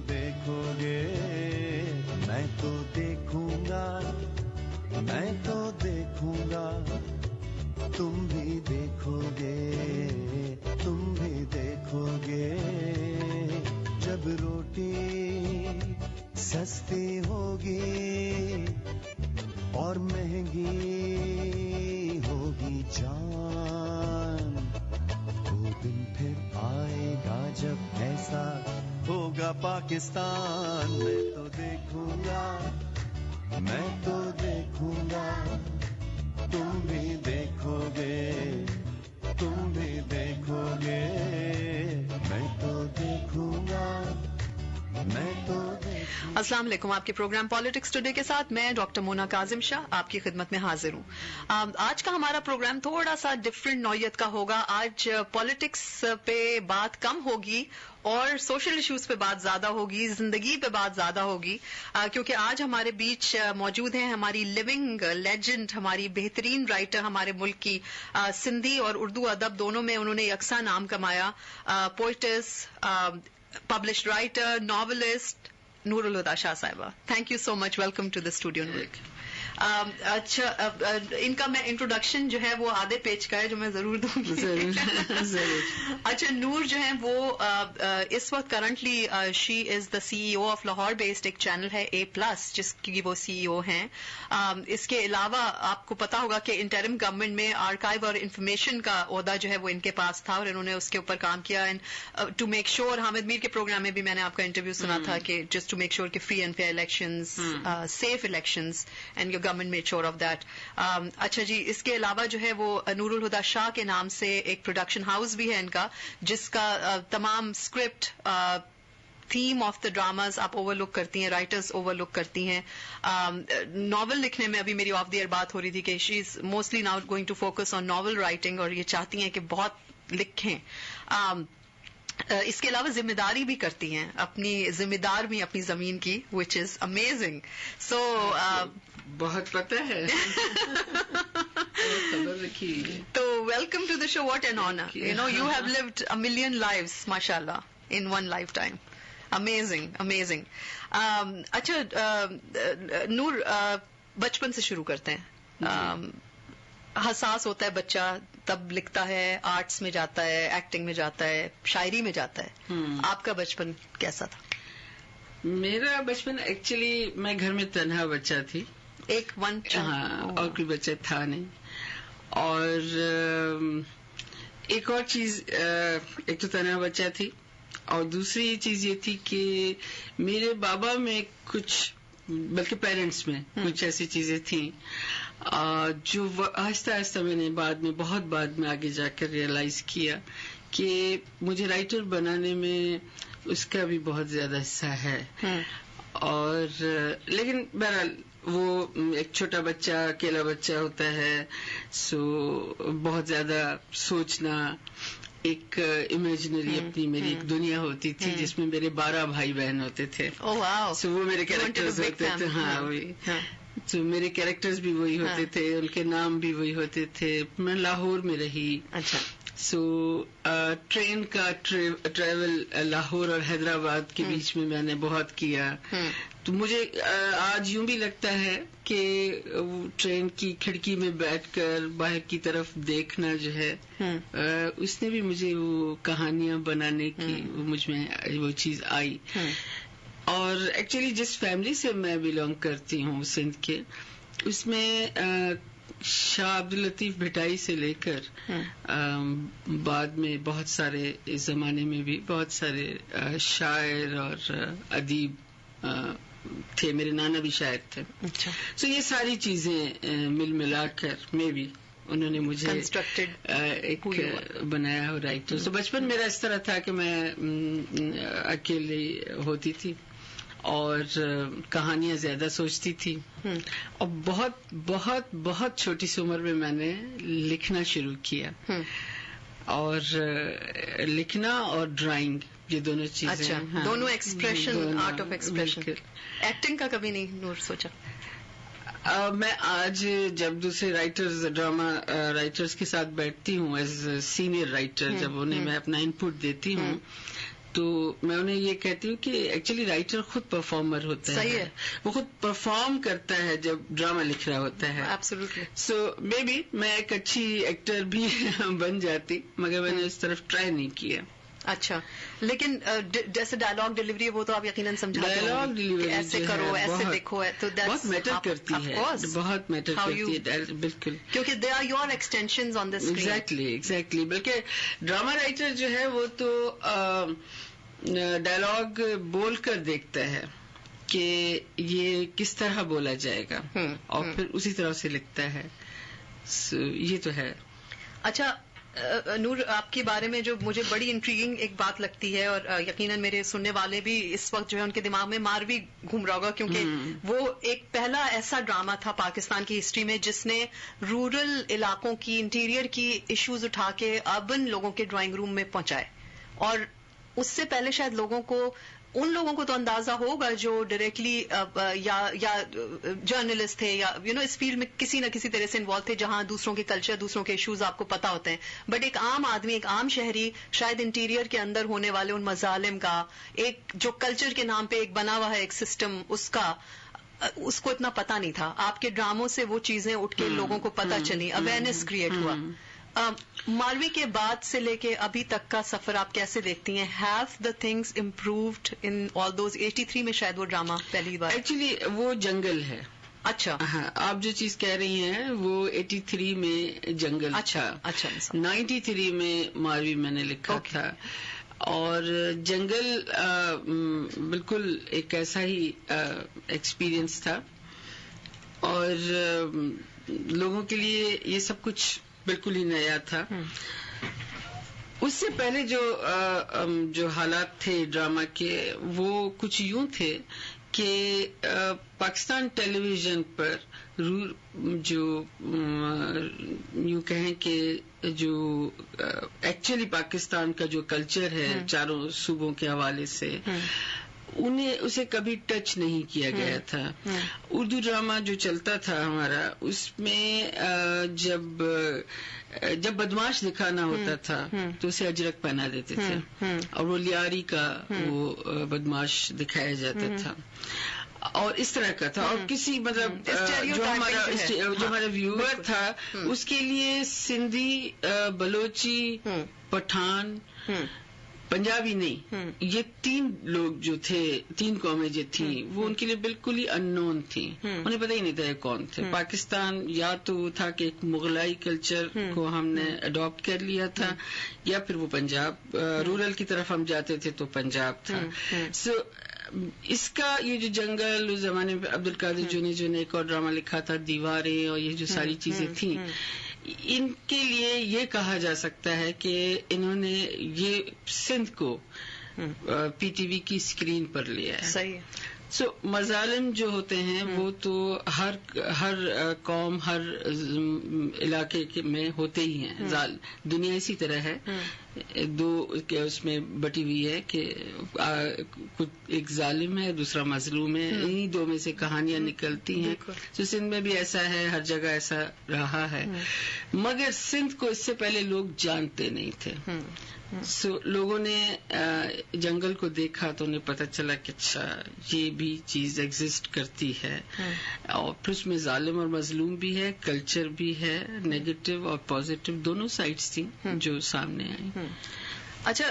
دیکھو گے میں تو دیکھوں گا میں تو دیکھوں گا تم بھی دیکھو گے تم بھی دیکھو گے جب روٹی سستی ہوگی اور مہنگی ہوگی جان وہ دن پھر آئے گا جب ایسا ہوگا پاکستان میں تو دیکھوں گا میں تو دیکھوں گا تم بھی دیکھو گے تم بھی دیکھو گے میں تو دیکھوں گا میں تو السلام علیکم. آپ کے پروگرام پالیٹکس ٹوڈے کے ساتھ میں ڈاکٹر مونا کاظم شاہ آپ کی خدمت میں حاضر ہوں. آج کا ہمارا پروگرام تھوڑا سا ڈفرینٹ نوعیت کا ہوگا. آج پالیٹکس پہ بات کم ہوگی اور سوشل ایشوز پہ بات زیادہ ہوگی, زندگی پہ بات زیادہ ہوگی, کیونکہ آج ہمارے بیچ موجود ہیں ہماری لیونگ لیجنڈ, ہماری بہترین رائٹر ہمارے ملک کی, سندھی اور اردو ادب دونوں میں انہوں نے یکساں نام کمایا, poets, published writer, novelist, Noor ul Huda Shah صاحبہ. Thank you so much, welcome to the studio. اچھا, ان کا میں انٹروڈکشن جو ہے وہ آدھے پیج کا ہے جو میں ضرور دوں گی. اچھا, نور جو ہے وہ اس وقت currently she is the C E O of Lahore based ایک چینل ہے A+, جس کی وہ سی ای او ہیں. اس کے علاوہ آپ کو پتا ہوگا کہ انٹرم گورنمنٹ میں آرکائیو اور انفارمیشن کا عہدہ جو ہے وہ ان کے پاس تھا اور انہوں نے اس کے اوپر کام کیا. And to make sure, Hamid Mir کے پروگرام میں بھی میں نے آپ کا انٹرویو سنا تھا کہ جسٹ ٹو میک شیور کہ free and fair elections, safe elections, and your government made sure of that. اچھا جی, اس کے علاوہ جو ہے وہ نور الہدیٰ شاہ کے نام سے ایک پروڈکشن ہاؤس بھی ہے ان کا, جس کا تمام script, theme of the dramas آپ اوور لک کرتی ہیں, رائٹرز اوور لک کرتی ہیں. ناول لکھنے میں ابھی میری آف دی ایئر بات ہو رہی تھی کہ she is mostly now going to focus on novel writing, اور یہ چاہتی ہیں کہ بہت لکھیں. اس کے علاوہ ذمہ داری بھی کرتی ہیں, اپنی ذمہ دار بھی اپنی زمین کی, وچ از امیزنگ. سو بہت پتہ ہے خبر رکھی. تو welcome to the show, what an honour. You know you have lived a million lives ماشاء اللہ in one lifetime. Amazing amazing. اچھا نور, بچپن سے شروع کرتے ہیں. حساس ہوتا ہے بچہ تب لکھتا ہے, آرٹس میں جاتا ہے, ایکٹنگ میں جاتا ہے, شاعری میں جاتا ہے. آپ کا بچپن کیسا تھا؟ میرا بچپن ایکچولی میں گھر میں تنہا بچہ تھی, ایک ون. ہاں, اور کوئی بچہ تھا نہیں. اور ایک اور چیز, ایک تو تنہا بچہ تھی, اور دوسری چیز یہ تھی کہ میرے بابا میں کچھ, بلکہ پیرنٹس میں کچھ ایسی چیزیں تھیں جو آہستہ آہستہ میں نے بہت بعد میں آگے جا کر ریئلائز کیا کہ مجھے رائٹر بنانے میں اس کا بھی بہت زیادہ حصہ ہے. اور لیکن بہرحال وہ ایک چھوٹا بچہ, اکیلا بچہ ہوتا ہے, سو بہت زیادہ سوچنا, ایک امیجنری اپنی میری ایک دنیا ہوتی تھی جس میں میرے 12 بھائی بہن ہوتے تھے. سو وہ میرے کیریکٹرز ہوتے تھے. ہاں وہی, تو میرے کیریکٹرز بھی وہی ہوتے تھے, ان کے نام بھی وہی ہوتے تھے. میں لاہور میں رہی. اچھا. سو ٹرین کا ٹریول لاہور اور حیدرآباد کے بیچ میں نے بہت کیا. تو مجھے آج یوں بھی لگتا ہے کہ ٹرین کی کھڑکی میں بیٹھ کر باہر کی طرف دیکھنا جو ہے, اس نے بھی مجھے وہ کہانیاں بنانے کی مجھ میں وہ چیز آئی. اور ایکچولی جس فیملی سے میں بلونگ کرتی ہوں سندھ کے, اس میں شاہ عبداللطیف بھٹائی سے لے کر بعد میں بہت سارے, اس زمانے میں بھی بہت سارے شاعر اور ادیب تھے. میرے نانا بھی شاعر تھے. سو یہ ساری چیزیں مل ملا کر میں بھی انہوں نے مجھے ایک بنایا ہو رائٹر. تو بچپن میرا اس طرح تھا کہ میں اکیلی ہوتی تھی اور کہانیاں زیادہ سوچتی تھی, اور بہت بہت بہت چھوٹی سی عمر میں نے لکھنا شروع کیا. اور لکھنا اور ڈرائنگ, یہ دونوں چیزیں. اچھا, دونوں expression, art of expression. Acting کا کبھی نہیں نور سوچا؟ میں آج جب دوسرے رائٹرز, ڈرامہ رائٹرز کے ساتھ بیٹھتی ہوں ایز سینئر رائٹر, جب انہیں میں اپنا ان پٹ دیتی ہوں, تو میں انہیں یہ کہتی ہوں کہ ایکچولی رائٹر خود پرفارمر ہوتا ہے. صحیح ہے. وہ خود پرفارم کرتا ہے جب ڈرامہ لکھ رہا ہوتا ہے. ایبسولوٹلی. سو مے بی میں ایک اچھی ایکٹر بھی بن جاتی, مگر میں نے اس طرف ٹرائی نہیں کیا. اچھا, لیکن جیسے ڈائلاگ ڈیلیوری وہ تو آپ یقیناً سمجھاتے ہیں, ڈائلاگ ڈیلیوری ایسے کرو ایسے دیکھو, تو بہت میٹر کرتی ہے, بہت میٹر کرتی ہے. بالکل, کیونکہ they are your extensions on the screen. Exactly. بلکہ ڈرامہ رائٹر جو ہے وہ تو ڈائلاگ بول کر دیکھتا ہے کہ یہ کس طرح بولا جائے گا, اور پھر اسی طرح سے لکھتا ہے. یہ تو ہے. اچھا نور, آپ کے بارے میں جو مجھے بڑی انٹریگنگ ایک بات لگتی ہے, اور یقیناً میرے سننے والے بھی اس وقت جو ہے ان کے دماغ میں ماروی گھوم رہا ہوگا, کیونکہ وہ ایک پہلا ایسا ڈرامہ تھا پاکستان کی ہسٹری میں جس نے رورل علاقوں کی انٹیریئر کی ایشوز اٹھا کے اربن لوگوں کے ڈرائنگ روم میں پہنچائے. اور اس سے پہلے شاید ان لوگوں کو تو اندازہ ہوگا جو ڈائریکٹلی یا جرنلسٹ تھے یا اس فیلڈ میں کسی نہ کسی طرح سے انوالو تھے, جہاں دوسروں کے کلچر, دوسروں کے ایشوز آپ کو پتا ہوتے ہیں. بٹ ایک عام آدمی, ایک عام شہری شاید انٹیریئر کے اندر ہونے والے ان مظالم کا, ایک جو کلچر کے نام پہ ایک بنا ہوا ہے ایک سسٹم, اس کو اتنا پتا نہیں تھا. آپ کے ڈراموں سے وہ چیزیں اٹھ کے لوگوں کو پتا چلی, اویئرنیس کریٹ ہوا. مالوی کے بعد سے لے کے ابھی تک کا سفر آپ کیسے دیکھتی ہیں؟ Have the things improved in all those 83 میں شاید وہ ڈرامہ پہلی بار؟ ایکچولی وہ جنگل ہے. اچھا, ہاں, آپ جو چیز کہہ رہی ہیں وہ 83 میں جنگل. اچھا 93 میں مالوی میں نے لکھا تھا, اور جنگل بالکل ایک ایسا ہی ایکسپیرئنس تھا, اور لوگوں کے لیے یہ سب کچھ بالکل ہی نیا تھا. اس سے پہلے جو حالات تھے ڈرامہ کے, وہ کچھ یوں تھے کہ پاکستان ٹیلی ویژن پر جو یوں کہیں کہ جو ایکچولی پاکستان کا جو کلچر ہے چاروں صوبوں کے حوالے سے, اسے کبھی ٹچ نہیں کیا گیا تھا. اردو ڈرامہ جو چلتا تھا ہمارا, اس میں جب بدماش دکھانا ہوتا تھا تو اسے اجرک پہنا دیتے تھے, اور وہ لیاری کا وہ بدماش دکھایا جاتا تھا, اور اس طرح کا تھا. اور کسی مطلب جو ہمارا ویور تھا اس کے لیے سندھی, بلوچی, پٹھان, پنجابی نہیں, یہ 3 لوگ جو تھے, 3 قومیں جو تھیں, وہ ان کے لیے بالکل ہی ان نون تھیں. انہیں پتہ ہی نہیں تھا یہ کون تھے. پاکستان یا تو وہ تھا کہ ایک مغلائی کلچر کو ہم نے اڈاپٹ کر لیا تھا, یا پھر وہ پنجاب رورل کی طرف ہم جاتے تھے تو پنجاب تھا. سو اس کا یہ جو جنگل اس زمانے میں عبد القادر جونی جو نے ایک اور ڈرامہ لکھا تھا دیواریں, اور یہ جو ساری چیزیں تھیں, ان کے لیے یہ کہا جا سکتا ہے کہ انہوں نے یہ سندھ کو پی ٹی وی کی اسکرین پر لیا ہے. صحیح. سو مظالم جو ہوتے ہیں وہ تو ہر قوم, ہر علاقے میں ہوتے ہی ہیں. دنیا اسی طرح ہے, 2 اس میں بٹی ہوئی ہے کہ ایک ظالم ہے, دوسرا مظلوم ہے. انہی 2 میں سے کہانیاں نکلتی ہیں. تو سندھ میں بھی ایسا ہے, ہر جگہ ایسا رہا ہے, مگر سندھ کو اس سے پہلے لوگ جانتے نہیں تھے. لوگوں نے جنگل کو دیکھا تو انہیں پتہ چلا کہ اچھا یہ بھی چیز ایگزسٹ کرتی ہے, اور پھر اس میں ظالم اور مظلوم بھی ہے, کلچر بھی ہے, نیگیٹو اور پازیٹو دونوں سائڈز تھیں جو سامنے آئی. اچھا,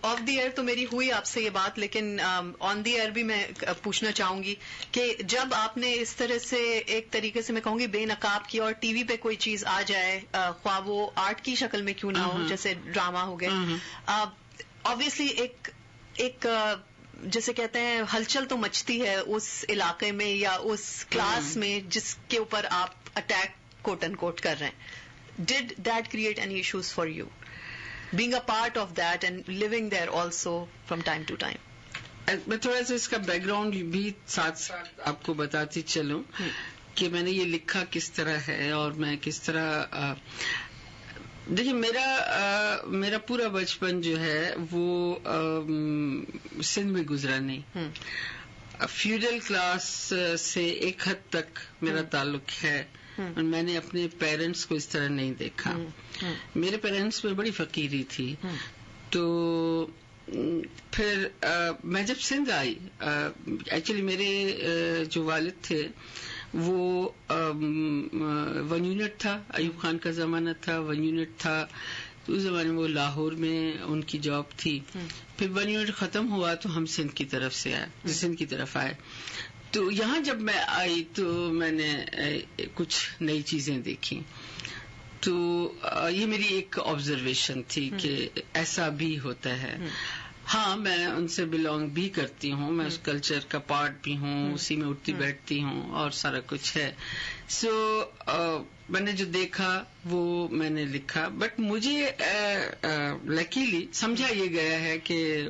آف دی ایئر تو میری ہوئی آپ سے یہ بات, لیکن آن دی ایئر بھی میں پوچھنا چاہوں گی کہ جب آپ نے اس طرح سے ایک طریقے سے میں کہوں گی بے نقاب کی, اور ٹی وی پہ کوئی چیز آ جائے, خواہ وہ آرٹ کی شکل میں کیوں نہ ہو, جیسے ڈرامہ ہو گئے, آبویسلی ایک جیسے کہتے ہیں ہلچل تو مچتی ہے اس علاقے میں یا اس کلاس میں جس کے اوپر آپ اٹیک کوٹ اینڈ کوٹ کر رہے ہیں. Did that create any issues for you being a part of that and living there also from time to time? میں تھوڑا سا اس کا بیک گراؤنڈ بھی ساتھ ساتھ آپ کو بتاتی چلوں کہ میں نے یہ لکھا کس طرح ہے, اور میں کس طرح دیکھیے میرا پورا بچپن جو ہے وہ سندھ میں گزرا نہیں. فیوڈل کلاس سے ایک حد تک میرا تعلق ہے, اور میں نے اپنے پیرنٹس کو اس طرح نہیں دیکھا. میرے پیرنٹس میں بڑی فقیری تھی, تو پھر میں جب سندھ آئی، ایکچولی میرے جو والد تھے وہ 1 یونٹ تھا، ایوب خان کا زمانہ تھا، 1 یونٹ تھا، تو اس زمانے میں وہ لاہور میں ان کی جاب تھی. پھر 1 یونٹ ختم ہوا تو ہم سندھ کی طرف سے آئے، سندھ کی طرف آئے. تو یہاں جب میں آئی تو میں نے کچھ نئی چیزیں دیکھی. تو یہ میری ایک آبزرویشن تھی کہ ایسا بھی ہوتا ہے. ہاں میں ان سے بلونگ بھی کرتی ہوں، میں اس کلچر کا پارٹ بھی ہوں، اسی میں اٹھتی بیٹھتی ہوں اور سارا کچھ ہے. سو میں نے جو دیکھا وہ میں نے لکھا. بٹ مجھے لکیلی سمجھا یہ گیا ہے کہ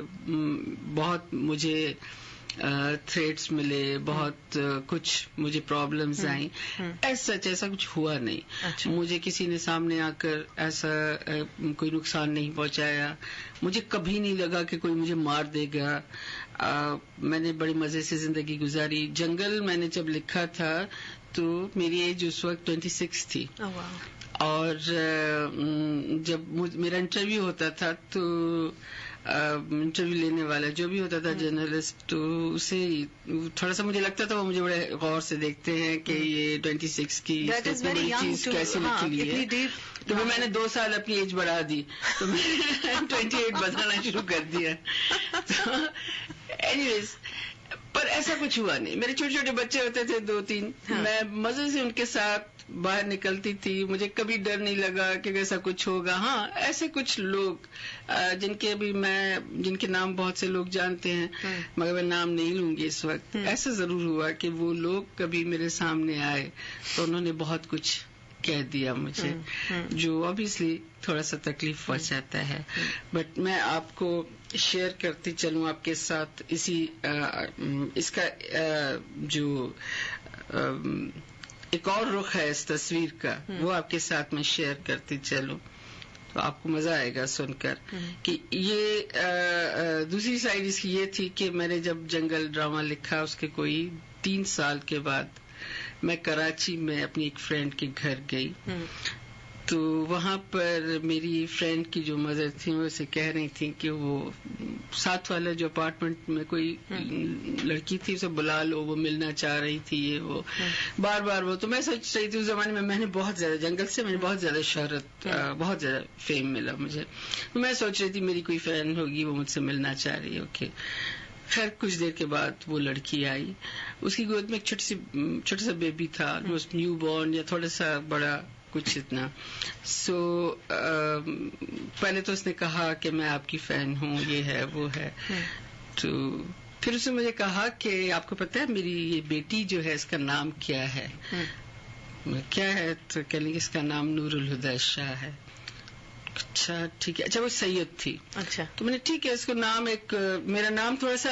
بہت مجھے تھریٹس ملے، بہت کچھ مجھے پرابلمز آئیں. ایسا کچھ ہوا نہیں. مجھے کسی نے سامنے آ کر ایسا کوئی نقصان نہیں پہنچایا. مجھے کبھی نہیں لگا کہ کوئی مجھے مار دے گا. میں نے بڑی مزے سے زندگی گزاری. جنگل میں نے جب لکھا تھا تو میری ایج اس وقت 26 تھی. اور جب میرا انٹرویو ہوتا تھا تو انٹرویو لینے والا جو بھی ہوتا تھا جرنلسٹ، تو اسے تھوڑا سا مجھے لگتا تھا وہ مجھے بڑے غور سے دیکھتے ہیں کہ یہ 26 کی بڑی چیز کیسے لکھی لی ہے. تو میں نے 2 سال اپنی ایج بڑھا دی تو میں 28 بتانا شروع کر دیا. اینی ویز پر ایسا کچھ ہوا نہیں. میرے چھوٹے چھوٹے بچے ہوتے تھے 2-3، میں مزے سے ان کے ساتھ باہر نکلتی تھی. مجھے کبھی ڈر نہیں لگا کہ ایسا کچھ ہوگا. ہاں ایسے کچھ لوگ جن کے نام بہت سے لوگ جانتے ہیں مگر میں نام نہیں لوں گی اس وقت. ایسا ضرور ہوا کہ وہ لوگ کبھی میرے سامنے آئے تو انہوں نے بہت کچھ کہہ دیا مجھے، جو obviously تھوڑا سا تکلیف پہنچاتا ہے. بٹ میں آپ کو شیئر کرتی چلوں آپ کے ساتھ اس کا جو ایک اور رخ ہے اس تصویر کا، وہ آپ کے ساتھ میں شیئر کرتی چلوں تو آپ کو مزہ آئے گا سن کر. کہ یہ دوسری سائڈ اس کی یہ تھی کہ میں نے جب جنگل ڈرامہ لکھا اس کے کوئی 3 سال کے بعد میں کراچی میں اپنی ایک فرینڈ کے گھر گئی. تو وہاں پر میری فرینڈ کی جو مدر تھی وہ اسے کہہ رہی تھی کہ وہ ساتھ والا جو اپارٹمنٹ میں کوئی لڑکی تھی اسے بلا لو، وہ ملنا چاہ رہی تھی، یہ وہ بار بار وہ. تو میں سوچ رہی تھی اس زمانے میں نے بہت زیادہ جنگل سے میں نے بہت زیادہ شہرت، بہت زیادہ فیم ملا مجھے. تو میں سوچ رہی تھی میری کوئی فرینڈ ہوگی وہ مجھ سے ملنا چاہ رہی ہے. اوکے خیر کچھ دیر کے بعد وہ لڑکی آئی. اس کی گود میں ایک چھوٹا سا بیبی تھا، نیو بورن یا تھوڑا سا بڑا کچھ اتنا. سو پہلے تو اس نے کہا کہ میں آپ کی فین ہوں، یہ ہے وہ ہے. تو پھر اس نے مجھے کہا کہ آپ کو پتا ہے میری یہ بیٹی جو ہے اس کا نام کیا ہے؟ کیا ہے؟ تو کہہ لیں گے اس کا نام نور الہدی شاہ ہے. اچھا ٹھیک ہے. اچھا وہ سید تھی. اچھا تو میں نے ٹھیک ہے اس کو نام میرا نام تھوڑا سا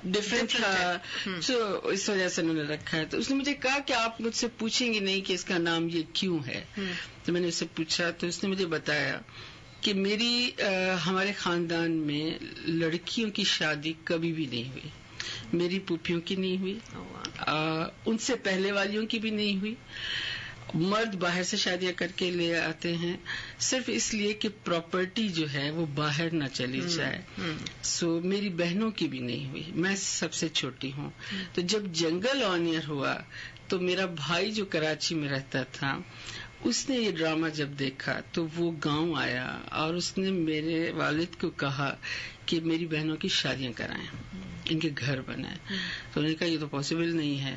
ڈفرینٹ تھا تو اس وجہ سے انہوں نے رکھا ہے. تو اس نے مجھے کہا کہ آپ مجھ سے پوچھیں گے نہیں کہ اس کا نام یہ کیوں ہے. تو میں نے اس سے پوچھا تو اس نے مجھے بتایا کہ ہمارے خاندان میں لڑکیوں کی شادی کبھی بھی نہیں ہوئی. میری پھوپھیوں کی نہیں ہوئی، ان سے پہلے والیوں کی بھی نہیں ہوئی. مرد باہر سے شادیاں کر کے لے آتے ہیں صرف اس لیے کہ پراپرٹی جو ہے وہ باہر نہ چلی جائے. سو میری بہنوں کی بھی نہیں ہوئی، میں سب سے چھوٹی ہوں. تو جب جنگل آن ایئر ہوا تو میرا بھائی جو کراچی میں رہتا تھا اس نے یہ ڈرامہ جب دیکھا تو وہ گاؤں آیا اور اس نے میرے والد کو کہا کہ میری بہنوں کی شادیاں کرائیں، ان کے گھر بنائیں. تو انہوں نے کہا یہ تو پاسبل نہیں ہے.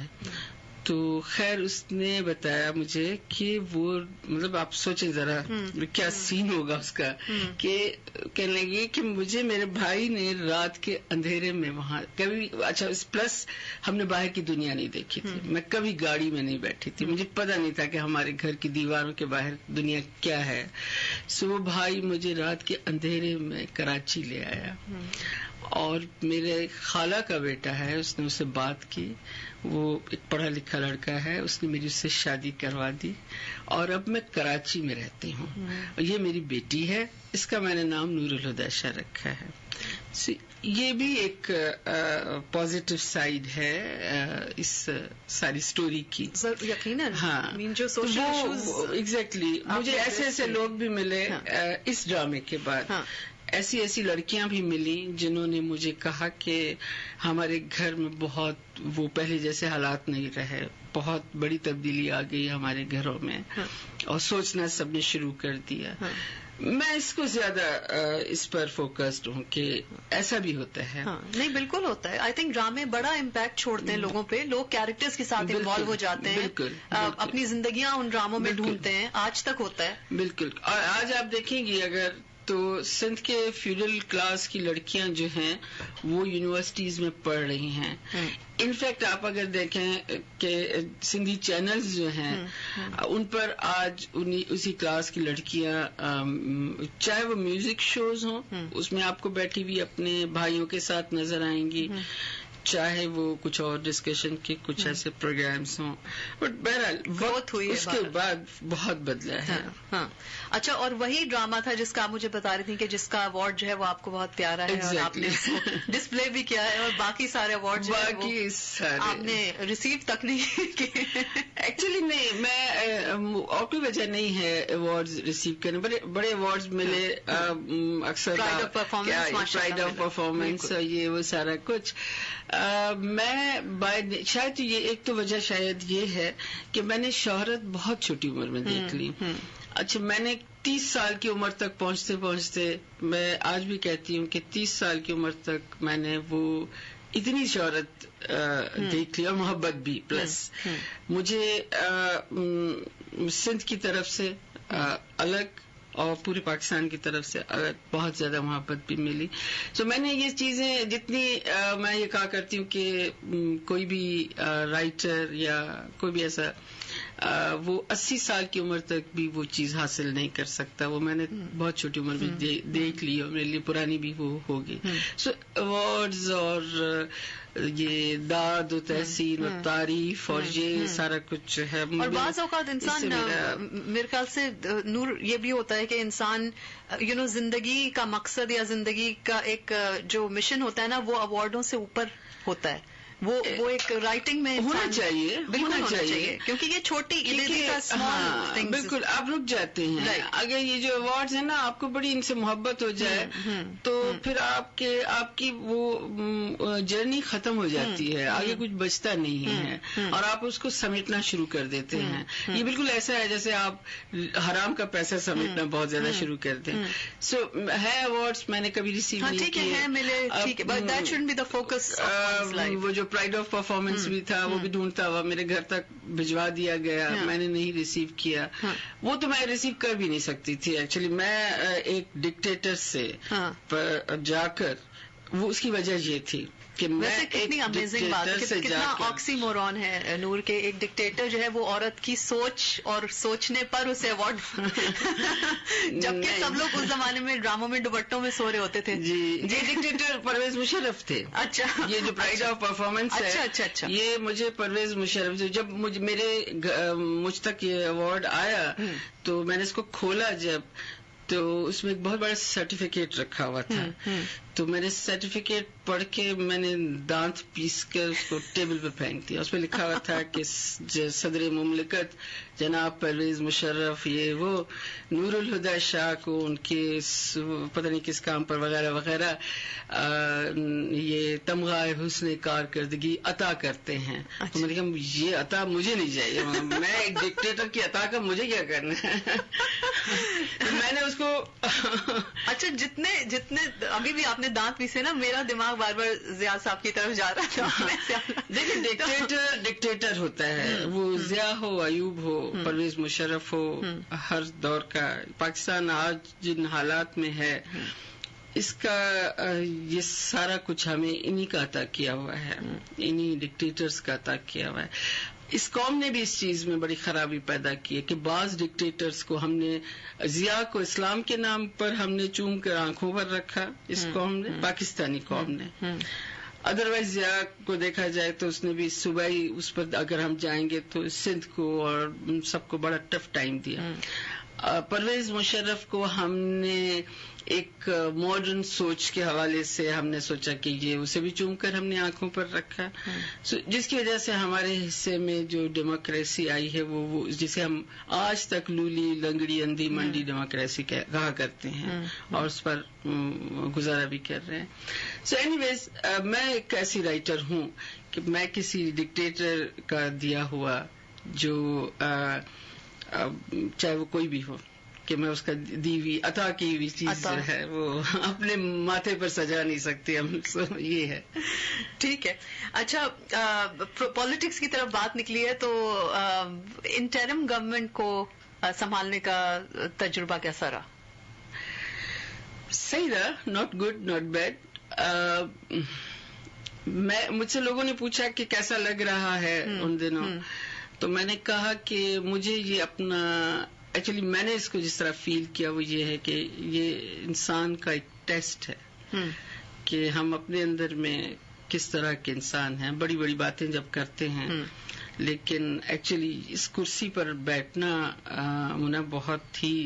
تو خیر اس نے بتایا مجھے کہ وہ مطلب آپ سوچیں ذرا کیا سین ہوگا اس کا، کہ کہنے لگے کہ مجھے میرے بھائی نے رات کے اندھیرے میں وہاں کبھی، اچھا پلس ہم نے باہر کی دنیا نہیں دیکھی تھی، میں کبھی گاڑی میں نہیں بیٹھی تھی، مجھے پتا نہیں تھا کہ ہمارے گھر کی دیواروں کے باہر دنیا کیا ہے. سو وہ بھائی مجھے رات کے اندھیرے میں کراچی لے آیا اور میرے خالہ کا بیٹا ہے، اس نے اسے بات کی، وہ ایک پڑھا لکھا لڑکا ہے، اس نے میری اس سے شادی کروا دی اور اب میں کراچی میں رہتی ہوں. اور یہ میری بیٹی ہے، اس کا میں نے نام نور الہدی شاہ رکھا ہے. یہ بھی ایک پازیٹو سائڈ ہے اس ساری سٹوری کی. یقیناً ہاں ایگزیکٹلی مجھے ایسے لوگ بھی ملے اس ڈرامے کے بعد ایسی ایسی لڑکیاں بھی ملی جنہوں نے مجھے کہا کہ ہمارے گھر میں بہت وہ پہلے جیسے حالات نہیں رہے, بہت بڑی تبدیلی آ گئی ہمارے گھروں میں, اور سوچنا سب نے شروع کر دیا. میں اس کو زیادہ اس پر فوکسڈ ہوں کہ ایسا بھی ہوتا ہے. نہیں بالکل ہوتا ہے. آئی تھنک ڈرامے بڑا امپیکٹ چھوڑتے ہیں لوگوں پہ, لوگ کیریکٹرز کے ساتھ انوالو ہو جاتے ہیں, اپنی زندگیاں ان ڈراموں میں ڈھونڈتے ہیں. آج تک ہوتا ہے. بالکل. اور آج آپ دیکھیں گی اگر تو سندھ کے فیوڈل کلاس کی لڑکیاں جو ہیں وہ یونیورسٹیز میں پڑھ رہی ہیں. انفیکٹ آپ اگر دیکھیں کہ سندھی چینلز جو ہیں ان پر آج اسی کلاس کی لڑکیاں, چاہے وہ میوزک شوز ہوں اس میں آپ کو بیٹھی ہوئی اپنے بھائیوں کے ساتھ نظر آئیں گی, چاہے وہ کچھ اور ڈسکشن کے کچھ ایسے پروگرامز ہوں. بٹ بہرحال وقت ہوئی اس کے بعد بہت بدلا ہے. اچھا, اور وہی ڈرامہ تھا جس کا آپ مجھے بتا رہی تھی کہ جس کا ایوارڈ جو ہے وہ آپ کو بہت پیارا ہے, اور آپ نے اس کو ڈسپلے بھی کیا ہے, اور باقی سارے ایوارڈ آپ نے ریسیو تک نہیں کیے. ایکچولی نہیں, میں اور کوئی وجہ نہیں ہے ایوارڈ ریسیو کرنے. بڑے ایوارڈ ملے اکثر, پرائڈ آف پرفارمنس, یہ وہ سارا کچھ. میں شاید یہ ایک تو وجہ شاید یہ ہے کہ میں نے شہرت بہت چھوٹی عمر میں دیکھ لی. اچھا, میں نے 30 سال کی عمر تک پہنچتے پہنچتے, میں آج بھی کہتی ہوں کہ 30 سال کی عمر تک میں نے وہ اتنی شہرت دیکھ لی, اور محبت بھی. پلس مجھے سندھ کی طرف سے الگ اور پورے پاکستان کی طرف سے بہت زیادہ محبت بھی ملی. تو میں نے یہ چیزیں جتنی میں یہ کہا کرتی ہوں کہ کوئی بھی رائٹر یا کوئی بھی ایسا وہ 80 سال کی عمر تک بھی وہ چیز حاصل نہیں کر سکتا. وہ میں نے بہت چھوٹی عمر میں دیکھ لی, اور میرے لیے پرانی بھی وہ ہوگی. سو ایوارڈز اور یہ داد و تحسین و تعریف اور یہ سارا کچھ ہے. اور بعض اوقات انسان, میرے خیال سے نور, یہ بھی ہوتا ہے کہ انسان زندگی کا مقصد یا زندگی کا ایک جو مشن ہوتا ہے نا, وہ ایوارڈوں سے اوپر ہوتا ہے. وہ ایک رائٹنگ میں ہونا چاہیے, بالکل ہونا چاہیے, کیونکہ یہ چھوٹی بالکل آپ رک جاتے ہیں. اگر یہ جو ایوارڈز ہیں نا آپ کو بڑی ان سے محبت ہو جائے تو پھر آپ کی وہ جرنی ختم ہو جاتی ہے, آگے کچھ بچتا نہیں ہے, اور آپ اس کو سمیٹنا شروع کر دیتے ہیں. یہ بالکل ایسا ہے جیسے آپ حرام کا پیسہ سمیٹنا بہت زیادہ شروع کر دیں. سو ہے ایوارڈز میں نے کبھی ریسیو نہیں کیے. وہ جو پرائڈ آف پرفارمنس بھی تھا وہ بھی ڈھونڈتا ہوا میرے گھر تک بھجوا دیا گیا, میں نے نہیں ریسیو کیا. وہ تو میں ریسیو کر بھی نہیں سکتی تھی. ایکچولی میں ایک ڈکٹیٹر سے جا کر, وہ اس کی وجہ یہ تھی کہ میں کتنی امیزنگ بات ہے, کتنا آکسی مورون ہے نور کے. ایک ڈکٹیٹر جو ہے وہ عورت کی سوچ اور سوچنے پر اسے ایوارڈ, جبکہ سب لوگ اس زمانے میں ڈراموں میں دوپٹوں میں سو رہے ہوتے تھے. جی, یہ ڈکٹیٹر پرویز مشرف تھے. اچھا, یہ جو پرائڈ آف پرفارمنس ہے, اچھا, یہ مجھے پرویز مشرف, جب مجھ تک یہ ایوارڈ آیا تو میں نے اس کو کھولا جب, تو اس میں ایک بہت بڑا سرٹیفکیٹ رکھا ہوا تھا. تو میں نے سرٹیفکیٹ پڑھ کے میں نے دانت پیس کر اس کو ٹیبل پہ پھینک دیا. اس پہ لکھا ہوا تھا کہ صدر مملکت جناب پرویز مشرف یہ وہ نور الہدی شاہ کو ان کے پتہ نہیں کس کام پر وغیرہ وغیرہ یہ تمغہ حسن کارکردگی عطا کرتے ہیں. تو میں نے کہا یہ عطا مجھے نہیں چاہیے, میں ایک ڈکٹیٹر کی عطا کا مجھے کیا کرنا ہے. میں نے اس کو اچھا جتنے ابھی بھی آپ نے دانت پیسے نا, میرا دماغ بار بار ضیاء صاحب کی طرف جا رہا تھا. دیکھیں ڈکٹیٹر ہوتا ہے, وہ ضیاء ہو, ایوب ہو, پرویز مشرف ہو, ہر دور کا. پاکستان آج جن حالات میں ہے اس کا یہ سارا کچھ ہمیں انہی کا عطا کیا ہوا ہے, انہی ڈکٹیٹرز کا عطا کیا ہوا ہے. اس قوم نے بھی اس چیز میں بڑی خرابی پیدا کی ہے کہ بعض ڈکٹیٹرز کو ہم نے, ضیاء کو اسلام کے نام پر ہم نے چوم کر آنکھوں پر رکھا, اس قوم نے, پاکستانی قوم نے. ادروائز ضیاء کو دیکھا جائے تو اس نے بھی صوبائی اس پر اگر ہم جائیں گے تو سندھ کو اور سب کو بڑا ٹف ٹائم دیا. پرویز مشرف کو ہم نے ایک ماڈرن سوچ کے حوالے سے ہم نے سوچا کہ یہ اسے بھی چوم کر ہم نے آنکھوں پر رکھا، جس کی وجہ سے ہمارے حصے میں جو ڈیموکریسی آئی ہے وہ جسے ہم آج تک لولی لنگڑی اندھی منڈی ڈیموکریسی کہا کرتے ہیں اور اس پر گزارا بھی کر رہے ہیں. سو اینی ویز میں ایک ایسی رائٹر ہوں کہ میں کسی ڈکٹیٹر کا دیا ہوا جو چاہے وہ کوئی بھی ہو کہ میں اس کا دی ہوئی عطا کی ہوئی چیز جو ہے وہ اپنے ماتھے پر سجا نہیں سکتی ہم. یہ ہے. ٹھیک ہے. اچھا پالیٹکس کی طرف بات نکلی ہے تو انٹرم گورنمنٹ کو سنبھالنے کا تجربہ کیسا رہا؟ صحیح رہا. Not good not bad. مجھ سے لوگوں نے پوچھا کہ کیسا لگ رہا ہے ان دنوں، تو میں نے کہا کہ مجھے یہ اپنا ایکچولی میں نے اس کو جس طرح فیل کیا وہ یہ ہے کہ یہ انسان کا ایک ٹیسٹ ہے کہ ہم اپنے اندر میں کس طرح کے انسان ہیں. بڑی بڑی باتیں جب کرتے ہیں لیکن ایکچولی اس کرسی پر بیٹھنا ہونا بہت ہی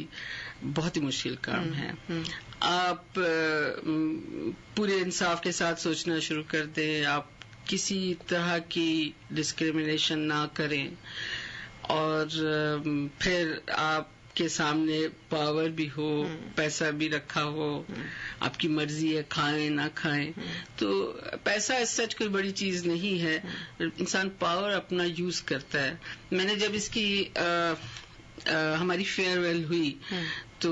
مشکل کام ہے. آپ پورے انصاف کے ساتھ سوچنا شروع کر دیں، آپ کسی طرح کی ڈسکریمنیشن نہ کریں، اور پھر آپ کے سامنے پاور بھی ہو، پیسہ بھی رکھا ہو، آپ کی مرضی ہے کھائیں نہ کھائیں. تو پیسہ اس سچ کوئی بڑی چیز نہیں ہے، انسان پاور اپنا یوز کرتا ہے. میں نے جب اس کی ہماری فیئر ویل ہوئی تو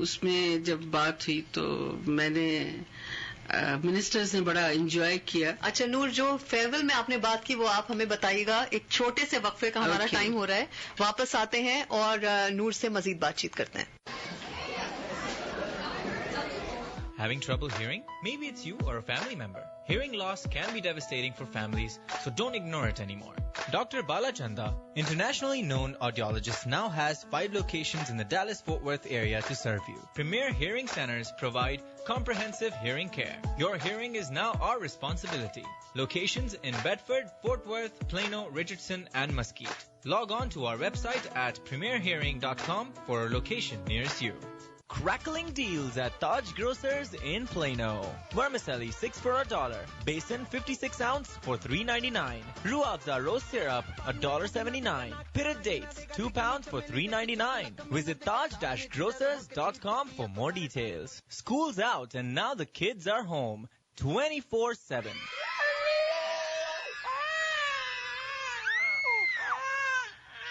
اس میں جب بات ہوئی تو میں نے منسٹرز نے بڑا انجوائے کیا. اچھا نور، جو فیئرویل میں آپ نے بات کی وہ آپ ہمیں بتائیے گا. ایک چھوٹے سے وقفے کا ہمارا ٹائم ہو رہا ہے، واپس آتے ہیں اور نور سے مزید بات چیت کرتے ہیں. Having trouble hearing? Maybe it's you or a family member. Hearing loss can be devastating for families, so don't ignore it anymore. Dr. Balachanda, internationally known audiologist, now has 5 locations in the Dallas-Fort Worth area to serve you. Premier Hearing Centers provide comprehensive hearing care. Your hearing is now our responsibility. Locations in Bedford, Fort Worth, Plano, Richardson, and Mesquite. Log on to our website at premierhearing.com for a location nearest you. Crackling deals at Taj Grocers in Plano. Vermicelli 6 for $1. Basin 56 ounce for $3.99. Ruafza rose syrup $1.79. Pitted dates 2 pounds for $3.99. Visit taj-grocers.com for more details. School's out and now the kids are home 24/7.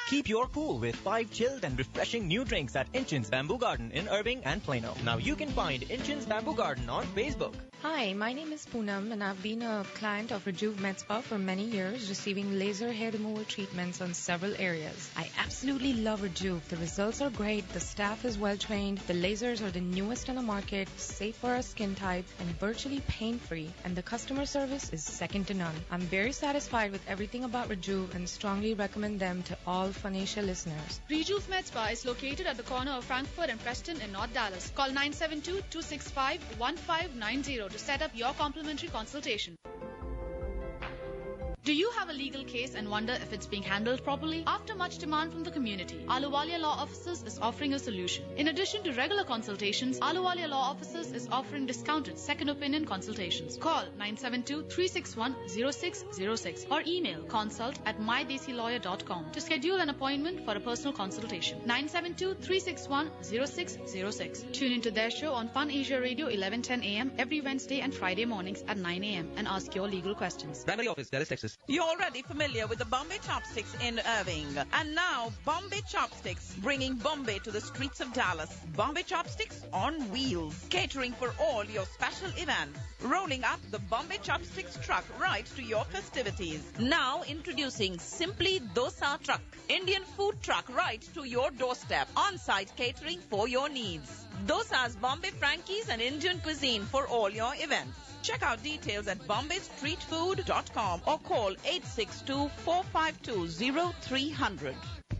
Keep your cool with 5 chilled and refreshing new drinks at Inchin's Bamboo Garden in Irving and Plano. Now you can find Inchin's Bamboo Garden on Facebook. Hi, my name is Poonam and I've been a client of Rejuve Med Spa for many years, receiving laser hair removal treatments on several areas. I absolutely love Rejuve. The results are great, the staff is well trained, the lasers are the newest on the market, safe for our skin type and virtually pain-free, and the customer service is second to none. I'm very satisfied with everything about Rejuve and strongly recommend them to all Phoenicia listeners. Rejuve Med Spa is located at the corner of Frankfurt and Preston in North Dallas. Call 972-265-1590 to set up your complimentary consultation. Do you have a legal case and wonder if it's being handled properly? After much demand from the community, Ahluwalia Law Offices is offering a solution. In addition to regular consultations, Ahluwalia Law Offices is offering discounted second opinion consultations. Call 972-361-0606 or email consult@mydesilawyer.com to schedule an appointment for a personal consultation. 972-361-0606. Tune into their show on Fun Asia Radio 1110 AM every Wednesday and Friday mornings at 9 AM and ask your legal questions. Primary office, Dallas, Texas. You're already familiar with the Bombay Chopsticks in Irving. And now, Bombay Chopsticks, bringing Bombay to the streets of Dallas. Bombay Chopsticks on wheels, catering for all your special events. Rolling up the Bombay Chopsticks truck right to your festivities. Now introducing Simply Dosa Truck, Indian food truck right to your doorstep. On-site catering for your needs. Dosas, Bombay Frankies and Indian cuisine for all your events. Check out details at bombaystreetfood.com or call 862-452-0300.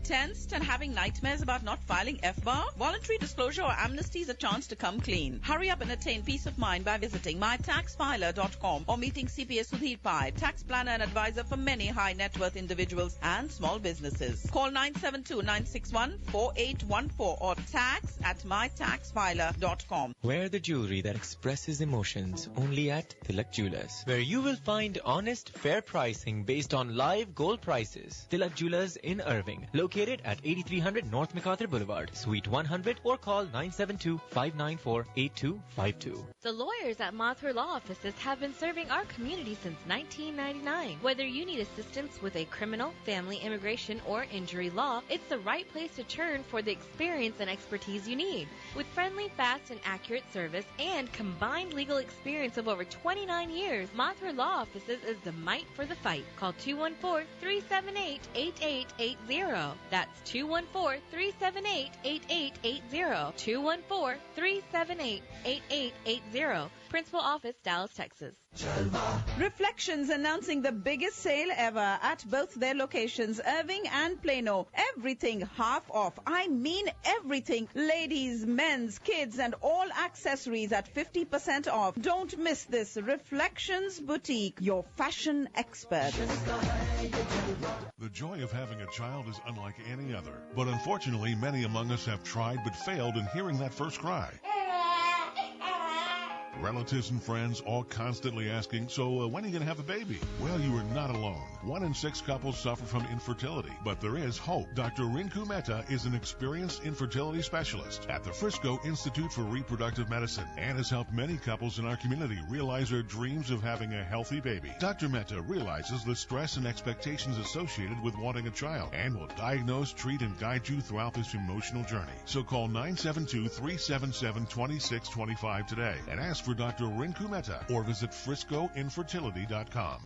Tensed and having nightmares about not filing FBAR? Voluntary disclosure or amnesty is a chance to come clean. Hurry up and attain peace of mind by visiting mytaxfiler.com or meeting CPA Sudhir Pai, tax planner and advisor for many high net worth individuals and small businesses. Call 972-961-4814 or tax@mytaxfiler.com. Wear the jewelry that expresses emotions only at Tilak Jewelers, where you will find honest, fair pricing based on live gold prices. Tilak Jewelers in Irving, located at 8300 North MacArthur Boulevard, Suite 100, or call 972-594-8252. The lawyers at Mathur Law Offices have been serving our community since 1999. Whether you need assistance with a criminal, family, immigration, or injury law, it's the right place to turn for the experience and expertise you need. With friendly, fast, and accurate service and combined legal experience of over 29 years, Mathur Law Offices is the might for the fight. Call 214-378-8880. That's 214-378-8880. 214-378-8880. Principal Office, Dallas, Texas. Reflections announcing the biggest sale ever at both their locations, Irving and Plano. Everything half off. I mean everything. Ladies, men's, kids, and all accessories at 50% off. Don't miss this. Reflections Boutique, your fashion expert. The joy of having a child is unlike any other. But unfortunately, many among us have tried but failed in hearing that first cry. Relatives and friends all constantly asking, so when are you going to have a baby? Well, you are not alone. 1 in 6 couples suffer from infertility, but there is hope. Dr. Rinku Mehta is an experienced infertility specialist at the Frisco Institute for Reproductive Medicine and has helped many couples in our community realize their dreams of having a healthy baby. Dr. Mehta realizes the stress and expectations associated with wanting a child and will diagnose, treat, and guide you throughout this emotional journey. So call 972-377-2625 today and ask for Dr. Rinku Mehta or visit friscoinfertility.com.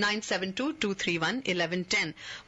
972-231-1110.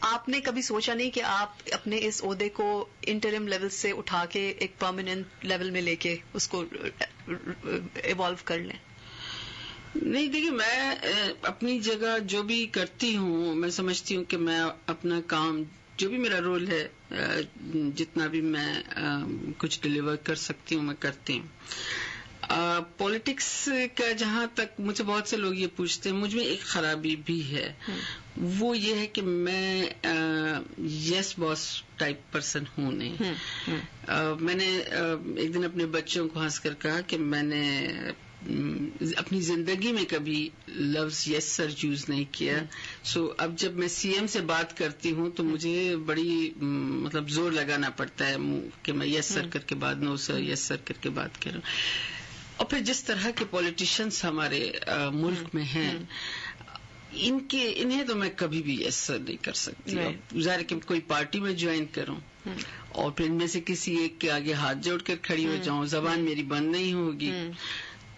آپ نے کبھی سوچا نہیں کہ آپ اپنے اس عہدے کو انٹرم لیول سے اٹھا کے ایک پرماننٹ لیول میں لے کے اس کو ایوالو کر لیں؟ نہیں، دیکھیے میں اپنی جگہ جو بھی کرتی ہوں میں سمجھتی ہوں کہ میں اپنا کام جو بھی میرا رول ہے جتنا بھی میں کچھ ڈلیور کر سکتی ہوں میں کرتی ہوں. پالیٹکس کا جہاں تک مجھے بہت سے لوگ یہ پوچھتے ہیں، مجھ میں ایک خرابی بھی ہے، وہ یہ ہے کہ میں یس باس ٹائپ پرسن ہوں نہیں. میں نے ایک دن اپنے بچوں کو ہنس کر کہا کہ میں نے اپنی زندگی میں کبھی لفظ یس سر یوز نہیں کیا. سو اب جب میں سی ایم سے بات کرتی ہوں تو مجھے بڑی مطلب زور لگانا پڑتا ہے کہ میں یس سر کر کے بعد نو سر یس سر کر کے بات کروں. اور پھر جس طرح کے پولیٹیشینس ہمارے ملک میں ہیں انہیں تو میں کبھی بھی یس سر نہیں کر سکتی. ظاہر کہ کوئی پارٹی میں جوائن کروں اور پھر ان میں سے کسی ایک کے آگے ہاتھ جوڑ کر کھڑی ہو جاؤں، زبان میری بند نہیں ہوگی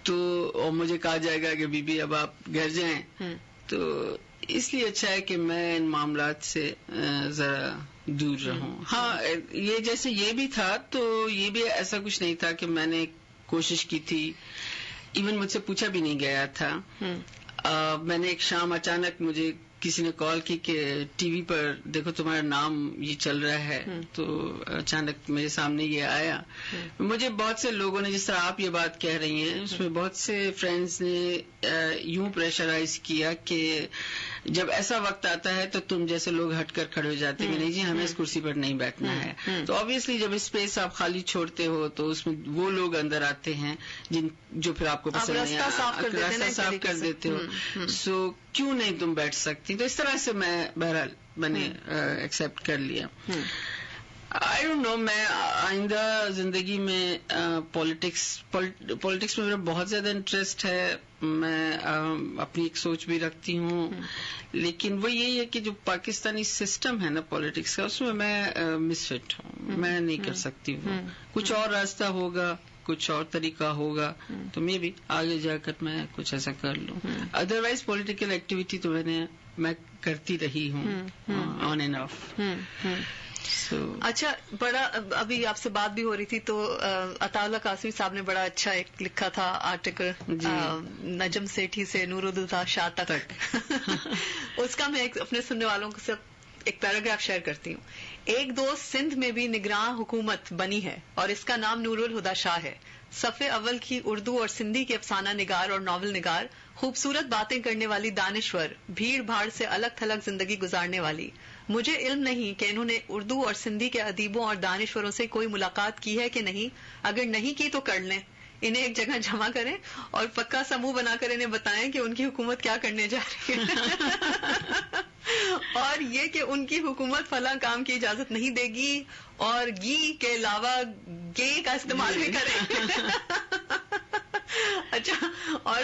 تو اور مجھے کہا جائے گا کہ بی بی اب آپ گھر جائیں، تو اس لیے اچھا ہے کہ میں ان معاملات سے ذرا دور رہوں. ہاں یہ جیسے یہ بھی تھا تو یہ بھی ایسا کچھ نہیں تھا کہ میں نے کوشش کی تھی، ایون مجھ سے پوچھا بھی نہیں گیا تھا. میں نے ایک شام اچانک مجھے کسی نے کال کی کہ ٹی وی پر دیکھو تمہارا نام یہ چل رہا ہے، تو اچانک میرے سامنے یہ آیا. مجھے بہت سے لوگوں نے، جس طرح آپ یہ بات کہہ رہی ہیں، اس میں بہت سے فرینڈز نے یوں پریشرائز کیا کہ جب ایسا وقت آتا ہے تو تم جیسے لوگ ہٹ کر کھڑے ہو جاتے ہیں کہ نہیں جی ہمیں اس کرسی پر نہیں بیٹھنا ہے. تو آبویسلی جب اسپیس آپ خالی چھوڑتے ہو تو اس میں وہ لوگ اندر آتے ہیں جو پھر آپ کو پسند نہیں، راستہ صاف کر دیتے ہو. سو کیوں نہیں تم بیٹھ سکتی؟ تو اس طرح سے میں بہرحال میں نے ایکسپٹ کر لیا. آئی ڈونٹ نو، میں آئندہ زندگی میں پالیٹکس میں میرا بہت زیادہ انٹرسٹ ہے. میں اپنی ایک سوچ بھی رکھتی ہوں، لیکن وہ یہی ہے کہ جو پاکستانی سسٹم ہے نا پالیٹکس کا، اس میں مس فٹ ہوں، میں نہیں کر سکتی. وہ کچھ اور راستہ ہوگا، کچھ اور طریقہ ہوگا تو میں بھی آگے جا کر میں کچھ ایسا کر لوں. ادروائز پولیٹیکل ایکٹیویٹی تو میں کرتی رہی ہوں آن اینڈ آف. اچھا، بڑا ابھی آپ سے بات بھی ہو رہی تھی تو عطا اللہ قاسمی صاحب نے بڑا اچھا ایک لکھا تھا آرٹیکل نجم سیٹھی سے نور الہدیٰ شاہ تک. اس کا میں اپنے سننے والوں سے ایک پیراگراف شیئر کرتی ہوں. ایک دوست سندھ میں بھی نگراں حکومت بنی ہے اور اس کا نام نور الہدیٰ شاہ ہے. صفحے اول کی اردو اور سندھی کے افسانہ نگار اور ناول نگار، خوبصورت باتیں کرنے والی دانشور، بھیڑ بھاڑ سے الگ تھلگ زندگی گزارنے والی. مجھے علم نہیں کہ انہوں نے اردو اور سندھی کے ادیبوں اور دانشوروں سے کوئی ملاقات کی ہے کہ نہیں. اگر نہیں کی تو کر لیں، انہیں ایک جگہ جمع کریں اور پکا سموہ بنا کر انہیں بتائیں کہ ان کی حکومت کیا کرنے جا رہی ہے اور یہ کہ ان کی حکومت فلاں کام کی اجازت نہیں دے گی اور گی کے علاوہ گے کا استعمال بھی کریں. اچھا، اور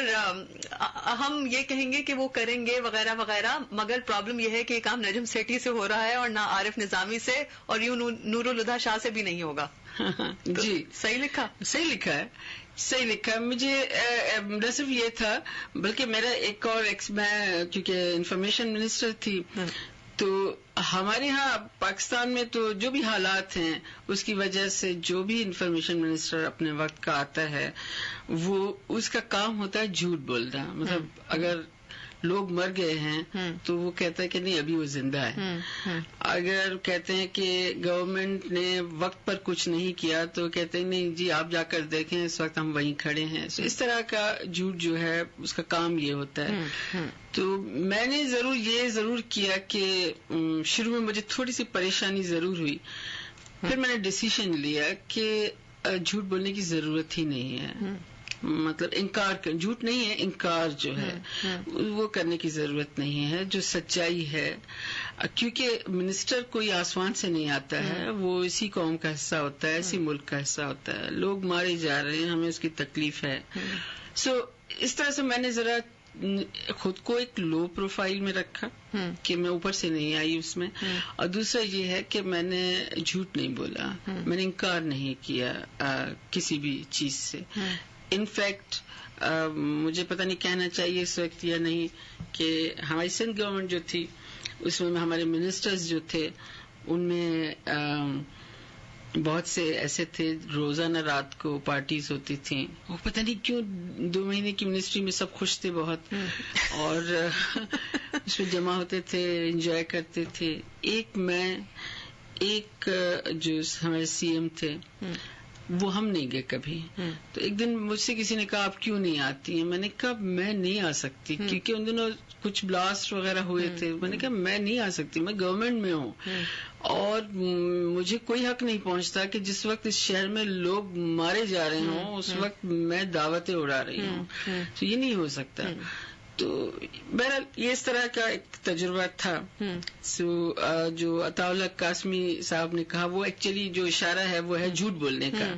ہم یہ کہیں گے کہ وہ کریں گے وغیرہ وغیرہ، مگر پرابلم یہ ہے کہ یہ کام نجم سیٹھی سے ہو رہا ہے اور نہ عارف نظامی سے، اور یوں نور الہدیٰ شاہ سے بھی نہیں ہوگا. جی صحیح لکھا ہے. مجھے نہ صرف یہ تھا بلکہ میرا ایک اور میں کیونکہ انفارمیشن منسٹر تھی تو ہمارے ہاں پاکستان میں تو جو بھی حالات ہیں اس کی وجہ سے جو بھی انفارمیشن منسٹر اپنے وقت کا آتا ہے وہ اس کا کام ہوتا ہے جھوٹ بولنا. مطلب اگر لوگ مر گئے ہیں تو وہ کہتا ہے کہ نہیں ابھی وہ زندہ ہے. اگر کہتے ہیں کہ گورنمنٹ نے وقت پر کچھ نہیں کیا تو کہتے ہیں نہیں جی آپ جا کر دیکھیں اس وقت ہم وہیں کھڑے ہیں. اس طرح کا جھوٹ جو ہے اس کا کام یہ ہوتا ہے. تو میں نے ضرور کیا کہ شروع میں مجھے تھوڑی سی پریشانی ضرور ہوئی، پھر میں نے ڈیسیژن لیا کہ جھوٹ بولنے کی ضرورت ہی نہیں ہے. مطلب جھوٹ نہیں ہے، انکار جو ہے وہ کرنے کی ضرورت نہیں ہے. جو سچائی ہے، کیونکہ منسٹر کوئی آسمان سے نہیں آتا ہے، وہ اسی قوم کا حصہ ہوتا ہے، اسی ملک کا حصہ ہوتا ہے. لوگ مارے جا رہے ہیں، ہمیں اس کی تکلیف ہے. سو اس طرح سے میں نے ذرا خود کو ایک لو پروفائل میں رکھا کہ میں اوپر سے نہیں آئی اس میں. اور دوسرا یہ ہے کہ میں نے جھوٹ نہیں بولا، میں نے انکار نہیں کیا کسی بھی چیز سے. انفیکٹ مجھے پتہ نہیں کہنا چاہیے اس وقت یا نہیں کہ ہماری سندھ گورنمنٹ جو تھی اس میں ہمارے منسٹرز جو تھے ان میں بہت سے ایسے تھے روزانہ رات کو پارٹیز ہوتی تھیں. وہ پتہ نہیں کیوں 2 مہینے کی منسٹری میں سب خوش تھے بہت اور اس میں جمع ہوتے تھے, انجوائے کرتے تھے. ایک جو ہمارے سی ایم تھے وہ ہم نہیں گئے کبھی. تو ایک دن مجھ سے کسی نے کہا آپ کیوں نہیں آتی ہیں؟ میں نے کہا میں نہیں آ سکتی کیونکہ ان دنوں کچھ بلاسٹ وغیرہ ہوئے تھے. میں نے کہا میں نہیں آ سکتی, میں گورنمنٹ میں ہوں اور مجھے کوئی حق نہیں پہنچتا کہ جس وقت اس شہر میں لوگ مارے جا رہے ہوں اس وقت میں دعوتیں اڑا رہی ہوں. تو یہ نہیں ہو سکتا. تو بہرحال یہ اس طرح کا ایک تجربہ تھا. جو عطا اللہ قاسمی صاحب نے کہا وہ ایکچولی جو اشارہ ہے وہ ہے جھوٹ بولنے کا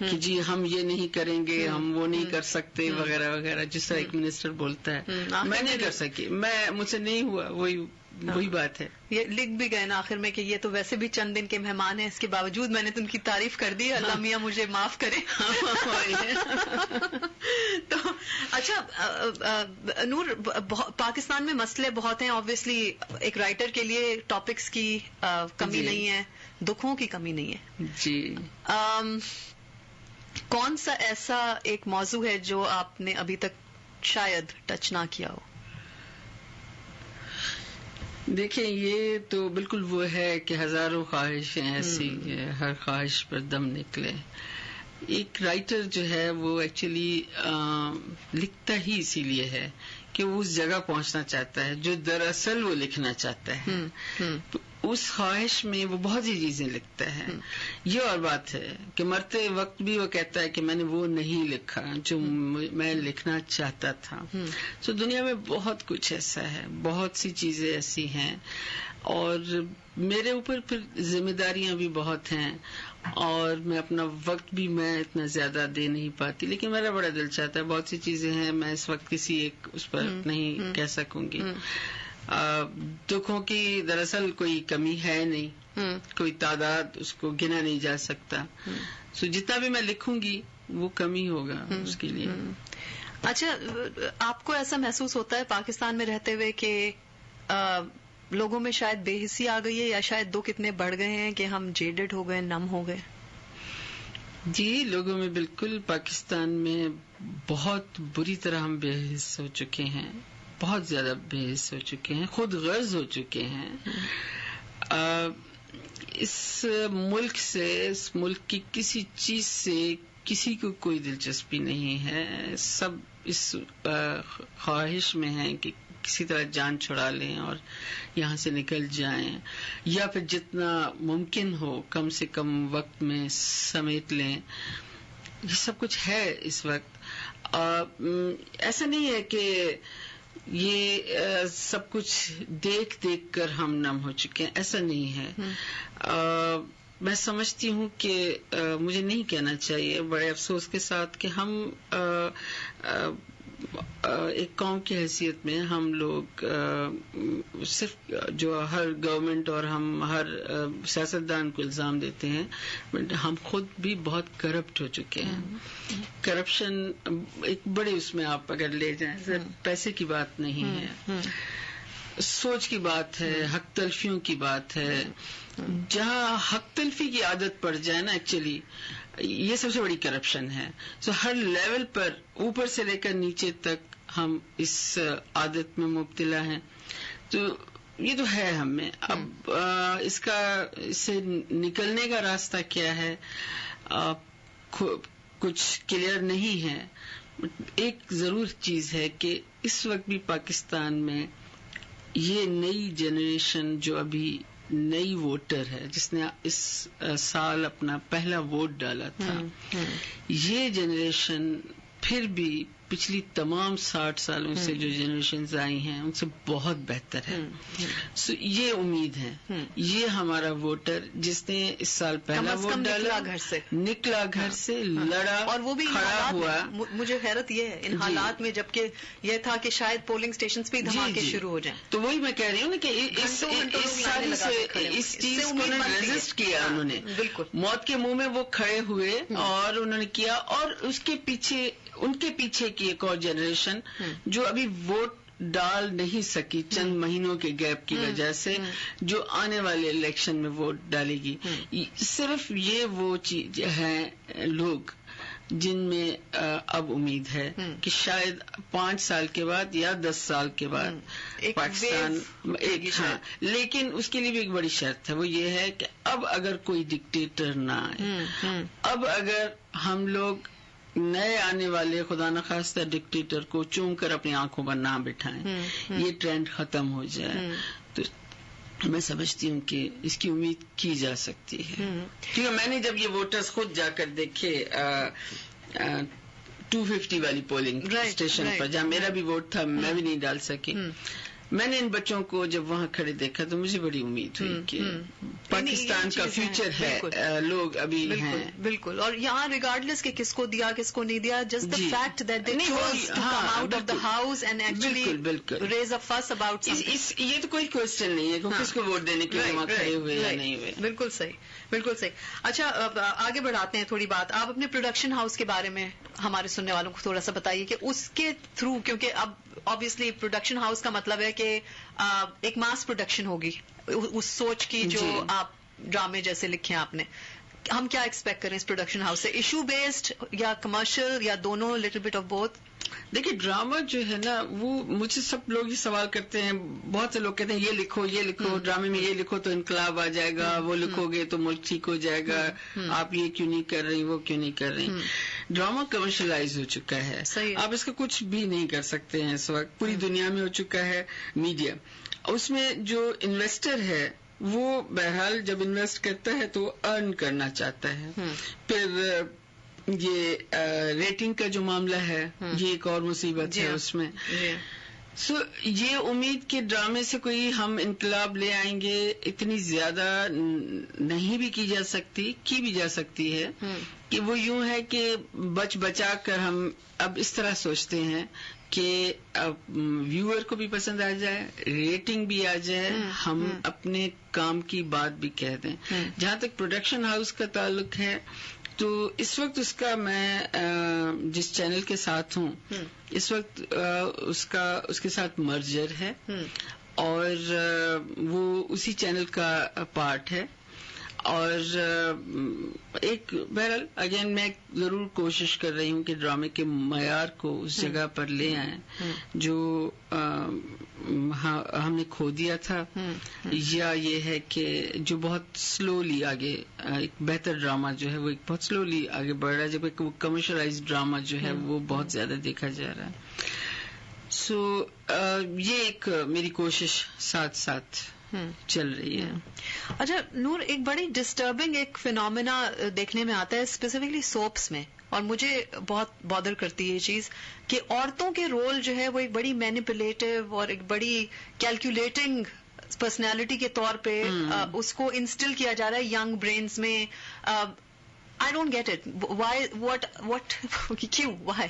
کہ جی ہم یہ نہیں کریں گے, ہم وہ نہیں کر سکتے وغیرہ وغیرہ, جس طرح ایک منسٹر بولتا ہے. میں نہیں کر سکی, مجھ سے نہیں ہوا, وہی بات ہے. یہ لکھ بھی گئے نا آخر میں کہ یہ تو ویسے بھی چند دن کے مہمان ہیں, اس کے باوجود میں نے تو ان کی تعریف کر دی, اللہ میاں مجھے معاف کرے. تو اچھا نور, پاکستان میں مسئلے بہت ہیں آبویسلی. ایک رائٹر کے لیے ٹاپکس کی کمی نہیں ہے, دکھوں کی کمی نہیں ہے. جی کون سا ایسا ایک موضوع ہے جو آپ نے ابھی تک شاید ٹچ نہ کیا ہو؟ دیکھیں یہ تو بالکل وہ ہے کہ ہزاروں خواہشیں ایسی ہر خواہش پر دم نکلے. ایک رائٹر جو ہے وہ ایکچولی لکھتا ہی اسی لیے ہے کہ وہ اس جگہ پہنچنا چاہتا ہے جو دراصل وہ لکھنا چاہتا ہے. تو اس خواہش میں وہ بہت سی چیزیں لکھتا ہے. یہ اور بات ہے کہ مرتے وقت بھی وہ کہتا ہے کہ میں نے وہ نہیں لکھا جو میں لکھنا چاہتا تھا. تو دنیا میں بہت کچھ ایسا ہے, بہت سی چیزیں ایسی ہیں اور میرے اوپر پھر ذمہ داریاں بھی بہت ہیں اور میں اپنا وقت بھی میں اتنا زیادہ دے نہیں پاتی. لیکن میرا بڑا دل چاہتا ہے, بہت سی چیزیں ہیں میں اس وقت کسی ایک اس پر نہیں کہہ سکوں گی. دکھوں کی دراصل کوئی کمی ہے نہیں, کوئی تعداد اس کو گنا نہیں جا سکتا. سو جتنا بھی میں لکھوں گی وہ کمی ہوگا اس کے لیے. اچھا, آپ کو ایسا محسوس ہوتا ہے پاکستان میں رہتے ہوئے کہ لوگوں میں شاید بے حسی آ گئی ہے یا شاید دکھ اتنے بڑھ گئے ہیں کہ ہم جیڈڈ ہو گئے, نم ہو گئے؟ جی لوگوں میں بالکل, پاکستان میں بہت بری طرح ہم بے حس ہو چکے ہیں, بہت زیادہ بے حس ہو چکے ہیں, خود غرض ہو چکے ہیں. اس ملک سے, اس ملک کی کسی چیز سے کسی کو کوئی دلچسپی نہیں ہے. سب اس خواہش میں ہیں کہ کسی طرح جان چھڑا لیں اور یہاں سے نکل جائیں, یا پھر جتنا ممکن ہو کم سے کم وقت میں سمیٹ لیں. یہ سب کچھ ہے اس وقت. ایسا نہیں ہے کہ یہ سب کچھ دیکھ دیکھ کر ہم نم ہو چکے ہیں, ایسا نہیں ہے. میں سمجھتی ہوں کہ مجھے نہیں کہنا چاہیے بڑے افسوس کے ساتھ کہ ہم ایک قوم کی حیثیت میں ہم لوگ صرف جو ہر گورنمنٹ اور ہم ہر سیاستدان کو الزام دیتے ہیں, ہم خود بھی بہت کرپٹ ہو چکے ہیں. کرپشن ایک بڑے اس میں آپ اگر لے جائیں, پیسے کی بات نہیں ہے, سوچ کی بات ہے, حق تلفیوں کی بات ہے. جہاں حق تلفی کی عادت پڑ جائے نا, ایکچولی یہ سب سے بڑی کرپشن ہے. سو ہر لیول پر اوپر سے لے کر نیچے تک ہم اس عادت میں مبتلا ہیں. تو یہ تو ہے ہم میں. اب اس سے نکلنے کا راستہ کیا ہے کچھ کلیئر نہیں ہے. ایک ضرور چیز ہے کہ اس وقت بھی پاکستان میں یہ نئی جنریشن جو ابھی نئی ووٹر ہے, جس نے اس سال اپنا پہلا ووٹ ڈالا تھا, یہ جنریشن پھر بھی پچھلی تمام 60 سالوں سے جو جنریشنز آئی ہیں ان سے بہت بہتر ہے. سو یہ امید ہے, یہ ہمارا ووٹر جس نے اس سال پہلا ووٹ ڈالا, نکلا گھر سے, لڑا اور وہ بھی کھڑا ہوا. مجھے حیرت یہ ہے ان حالات میں, جبکہ یہ تھا کہ شاید پولنگ سٹیشنز پہ دھماکے شروع ہو جائیں. تو وہی میں کہہ رہی ہوں نا کہ اس چیز کو ریزسٹ کیا انہوں نے, بالکل موت کے منہ میں وہ کھڑے ہوئے اور انہوں نے کیا. اور اس کے پیچھے ان کے پیچھے کی ایک اور جنریشن جو ابھی ووٹ ڈال نہیں سکی چند مہینوں کے گیپ کی وجہ سے جو آنے والے الیکشن میں ووٹ ڈالے گی. صرف یہ وہ چیز ہیں لوگ جن میں اب امید ہے کہ شاید 5 سال کے بعد یا 10 سال کے بعد پاکستان ایک لیکن اس کے لیے بھی ایک بڑی شرط ہے. وہ یہ ہے کہ اب اگر کوئی ڈکٹیٹر نہ آئے, اب اگر ہم لوگ نئے آنے والے خدا نخواستہ ڈکٹیٹر کو چوم کر اپنی آنکھوں پر نہ بٹھائیں, یہ ٹرینڈ ختم ہو جائے, تو میں سمجھتی ہوں کہ اس کی امید کی جا سکتی ہے. کیونکہ میں نے جب یہ ووٹرز خود جا کر دیکھے 250 والی پولنگ اسٹیشن پر جہاں میرا بھی ووٹ تھا, میں بھی نہیں ڈال سکی, میں نے ان بچوں کو جب وہاں کھڑے دیکھا تو مجھے بڑی امید ہوئی کہ پاکستان کا فیوچر ہے, لوگ ابھی ہیں. بالکل, اور یہاں ریگارڈلیس کہ کس کو دیا کس کو نہیں دیا, just the fact that they chose to come out of the house and actually raise a fuss about something. یہ تو کوئی کوشچن نہیں ہے کہ کس کو ووٹ دینے کے لیے وہاں کھڑے ہوئے یا نہیں ہوئے. بالکل صحیح, بالکل صحیح. اچھا, آگے بڑھاتے ہیں تھوڑی بات. آپ اپنے پروڈکشن ہاؤس کے بارے میں ہمارے سننے والوں کو تھوڑا سا بتائیے کہ اس کے تھرو, کیونکہ اب obviously پروڈکشن ہاؤس کا مطلب ہے کہ ایک ماس پروڈکشن ہوگی اس سوچ کی جو آپ ڈرامے جیسے لکھے ہیں آپ نے. ہم کیا ایکسپیکٹ کریں اس پروڈکشن ہاؤس سے, ایشو بیسڈ یا کمرشل یا دونوں, لٹل بٹ آف بوتھ؟ دیکھیے ڈرامہ جو ہے نا, وہ مجھے سب لوگ یہ سوال کرتے ہیں, بہت سے لوگ کہتے ہیں یہ لکھو یہ لکھو, ڈرامے میں یہ لکھو تو انقلاب آ جائے گا, وہ لکھو گے تو ملک ٹھیک ہو جائے گا, آپ یہ کیوں نہیں کر رہی وہ کیوں نہیں کر رہی. ڈرامہ کمرشلائز ہو چکا ہے, آپ اس کا کچھ بھی نہیں کر سکتے ہیں. اس وقت پوری دنیا میں ہو چکا ہے میڈیا. اس میں جو انویسٹر ہے وہ بہرحال جب انویسٹ کرتا ہے تو ارن کرنا چاہتا ہے. پھر یہ ریٹنگ کا جو معاملہ ہے یہ ایک اور مصیبت ہے اس میں. سو یہ امید کہ ڈرامے سے کوئی ہم انقلاب لے آئیں گے اتنی زیادہ نہیں بھی کی جا سکتی ہے کہ وہ یوں ہے کہ بچا کر ہم اب اس طرح سوچتے ہیں کہ ویور کو بھی پسند آ جائے, ریٹنگ بھی آ جائے, ہم اپنے کام کی بات بھی کہہ دیں. جہاں تک پروڈکشن ہاؤس کا تعلق ہے تو اس وقت اس کا, میں جس چینل کے ساتھ ہوں اس وقت اس کے ساتھ مرجر ہے اور وہ اسی چینل کا پارٹ ہے. اور ایک بہرحال اگین میں ضرور کوشش کر رہی ہوں کہ ڈرامے کے معیار کو اس جگہ پر لے آئیں جو ہم نے کھو دیا تھا, یا یہ ہے کہ جو بہت سلولی آگے, ایک بہتر ڈرامہ جو ہے وہ ایک بہت سلولی آگے بڑھ رہا ہے, جب ایک کمرشلائز ڈرامہ جو ہے وہ بہت زیادہ دیکھا جا رہا ہے. سو یہ ایک میری کوشش ساتھ ساتھ چل رہی ہے. اچھا نور, ایک بڑی ڈسٹربنگ ایک فینومینا دیکھنے میں آتا ہے اسپیسیفکلی سوپس میں, اور مجھے بہت بادر کرتی ہے یہ چیز کہ عورتوں کے رول جو ہے وہ ایک بڑی مینیپولیٹو اور ایک بڑی کیلکولیٹنگ پرسنالٹی کے طور پہ اس کو انسٹل کیا جا رہا ہے ینگ برینز میں. I don't get it, why, what کیوں, وائی,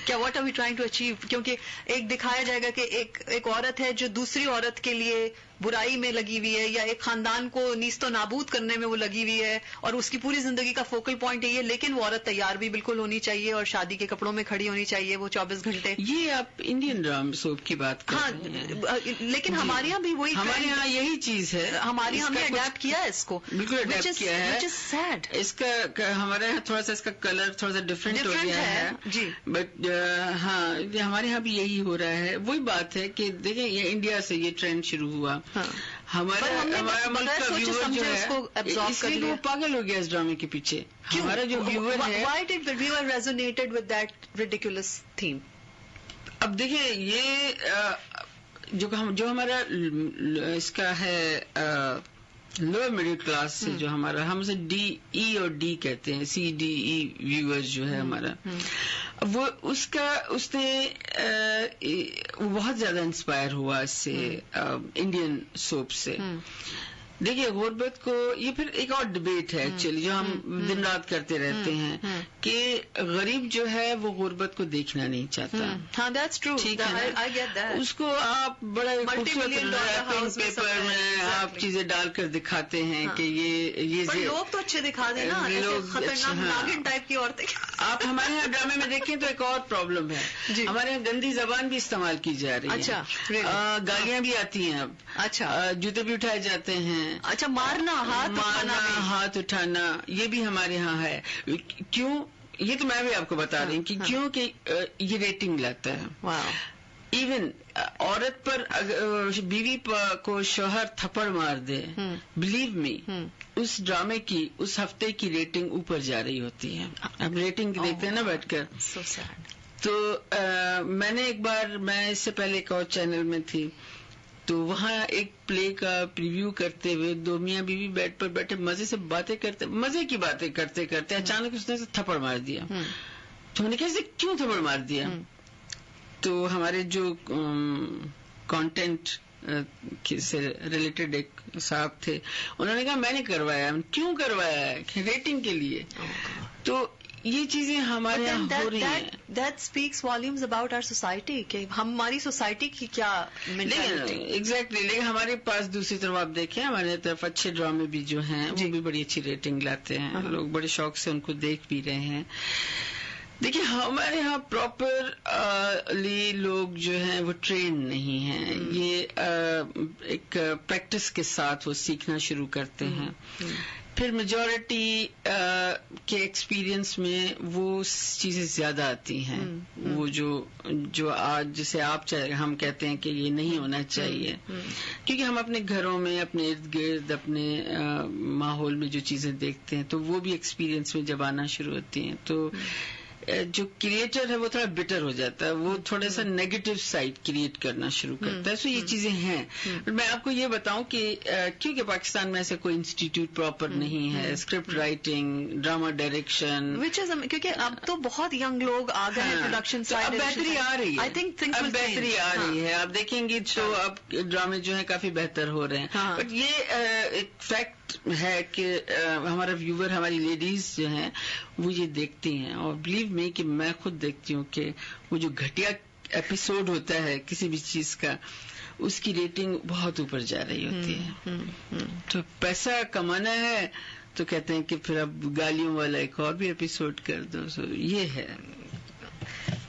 کیا what are we trying to achieve? کیونکہ ایک دکھایا جائے گا کہ ایک عورت ہے جو دوسری عورت کے لیے برائی میں لگی ہوئی ہے, یا ایک خاندان کو نیست و نابود کرنے میں وہ لگی ہوئی ہے, اور اس کی پوری زندگی کا فوکل پوائنٹ یہی ہے, لیکن وہ عورت تیار بھی بالکل ہونی چاہیے اور شادی کے کپڑوں میں کھڑی ہونی چاہیے وہ 24 گھنٹے. یہ آپ انڈین ڈرامہ سوپ کی بات کر رہے ہیں, لیکن ہمارے یہاں بھی وہی, ہمارے یہاں یہی چیز ہے, ہمارے یہاں ہم نے اڈیپٹ کیا ہے اس کو, بالکل اڈیپٹ کیا ہے. which is sad. اس کا ہمارے یہاں تھوڑا سا اس کا کلر تھوڑا سا ڈفرینٹ ہو گیا ہے جی, بٹ ہاں ہمارے یہاں بھی یہی ہو رہا ہے. وہی بات ہے کہ دیکھیں یہ انڈیا سے یہ ٹرینڈ شروع ہوا, ہمارا ملک کا ویور جو ہے اس لیے وہ پاگل ہو گیا اس ڈرامے کے پیچھے. ہمارا جو ویور ہے, why did the viewer resonated with that ridiculous theme? اب دیکھیں یہ جو ہمارا اس کا ہے لوور مڈل کلاس سے جو ہمارا, ہم سے ڈی ای اور ڈی کہتے ہیں, سی ڈی ای ویورز جو ہے ہمارا, وہ اس نے بہت زیادہ انسپائر ہوا اس سے, انڈین سوپ سے. دیکھیے غربت کو یہ پھر ایک اور ڈبیٹ ہے ایکچولی جو ہم دن رات کرتے رہتے ہیں کہ غریب جو ہے وہ غربت کو دیکھنا نہیں چاہتا. ہاں دیٹس ٹرو. ٹھیک ہے, اس کو آپ بڑا خوبصورت ریپنگ پیپر میں آپ چیزیں ڈال کر دکھاتے ہیں کہ یہ لوگ تو اچھے دکھا دیں نا, خطرناک ناگن ٹائپ کی عورتیں. آپ ہمارے یہاں ڈرامے میں دیکھیں تو ایک اور پرابلم ہے, ہمارے یہاں گندی زبان بھی استعمال کی جا رہی ہے. اچھا, گالیاں بھی آتی ہیں اب. اچھا, جوتے بھی اٹھائے جاتے ہیں. اچھا, مارنا, ہاتھ اٹھانا, یہ بھی ہمارے یہاں ہے. کیوں؟ یہ تو میں بھی آپ کو بتا رہی ہوں کہ کیوں کہ یہ ریٹنگ لاتا ہے. ایون عورت پر بیوی کو شوہر تھپڑ مار دے, بلیو می, اس ڈرامے کی اس ہفتے کی ریٹنگ اوپر جا رہی ہوتی ہے. اب ریٹنگ دیکھتے ہیں نا بیٹھ کر. تو میں نے ایک بار, میں اس سے پہلے ایک اور چینل میں تھی, تو وہاں ایک پلے کا پریویو کرتے ہوئے دو میاں بیوی بیڈ پر بیٹھے مزے سے باتیں کرتے, مزے کی باتیں کرتے کرتے اچانک اس نے تھپڑ مار دیا. تو میں نے کہا کیوں تھپڑ مار دیا؟ تو ہمارے جو کانٹینٹ سے ریلیٹڈ ایک صاحب تھے, انہوں نے کہا میں نے کروایا. کیوں کروایا ہے؟ ریٹنگ کے لیے. تو یہ چیزیں ہمارے یہاں ہو رہی ہیں. That speaks volumes about our society, کہ ہماری سوسائٹی کی کیا ایگزیکٹلی. لیکن ہمارے پاس دوسری طرف آپ دیکھیں, ہمارے طرف اچھے ڈرامے بھی جو ہیں وہ بھی بڑی اچھی ریٹنگ لاتے ہیں. لوگ بڑے شوق سے ان کو دیکھ بھی رہے ہیں. دیکھیے ہمارے ہاں پراپرلی لوگ جو ہیں وہ ٹرین نہیں ہیں. یہ ایک پریکٹس کے ساتھ وہ سیکھنا شروع کرتے ہیں. پھر میجورٹی کے ایکسپیرئنس میں وہ چیزیں زیادہ آتی ہیں, وہ جو آج جسے آپ ہم کہتے ہیں کہ یہ نہیں ہونا چاہیے, کیونکہ ہم اپنے گھروں میں, اپنے ارد گرد, اپنے ماحول میں جو چیزیں دیکھتے ہیں تو وہ بھی ایکسپیرئنس میں جب آنا شروع ہوتی ہیں تو جو کریٹر ہے وہ تھوڑا بٹر ہو جاتا ہے, وہ تھوڑا سا نیگیٹو سائڈ کریٹ کرنا شروع کرتا ہے. سو یہ چیزیں ہیں. میں آپ کو یہ بتاؤں کہ کیونکہ پاکستان میں ایسے کوئی انسٹیٹیوٹ پراپر نہیں ہے, اسکرپٹ رائٹنگ, ڈرامہ ڈائریکشن, کیونکہ اب تو بہت ینگ لوگ آ گئے ہیں پروڈکشن سائڈ. اب بہتری آ رہی ہے, اب بہتری آ رہی ہے. آپ دیکھیں گے تو اب ڈرامے جو ہیں کافی بہتر ہو رہے ہیں. بٹ یہ ایک فیکٹ ہے کہ ہمارا ویور, ہماری لیڈیز جو ہیں وہ یہ دیکھتی ہیں, اور بلیو می کہ میں خود دیکھتی ہوں کہ وہ جو گھٹیا ایپیسوڈ ہوتا ہے کسی بھی چیز کا, اس کی ریٹنگ بہت اوپر جا رہی ہوتی ہے. تو پیسہ کمانا ہے تو کہتے ہیں کہ پھر اب گالیوں والا ایک اور بھی ایپیسوڈ کر دو. سو یہ ہے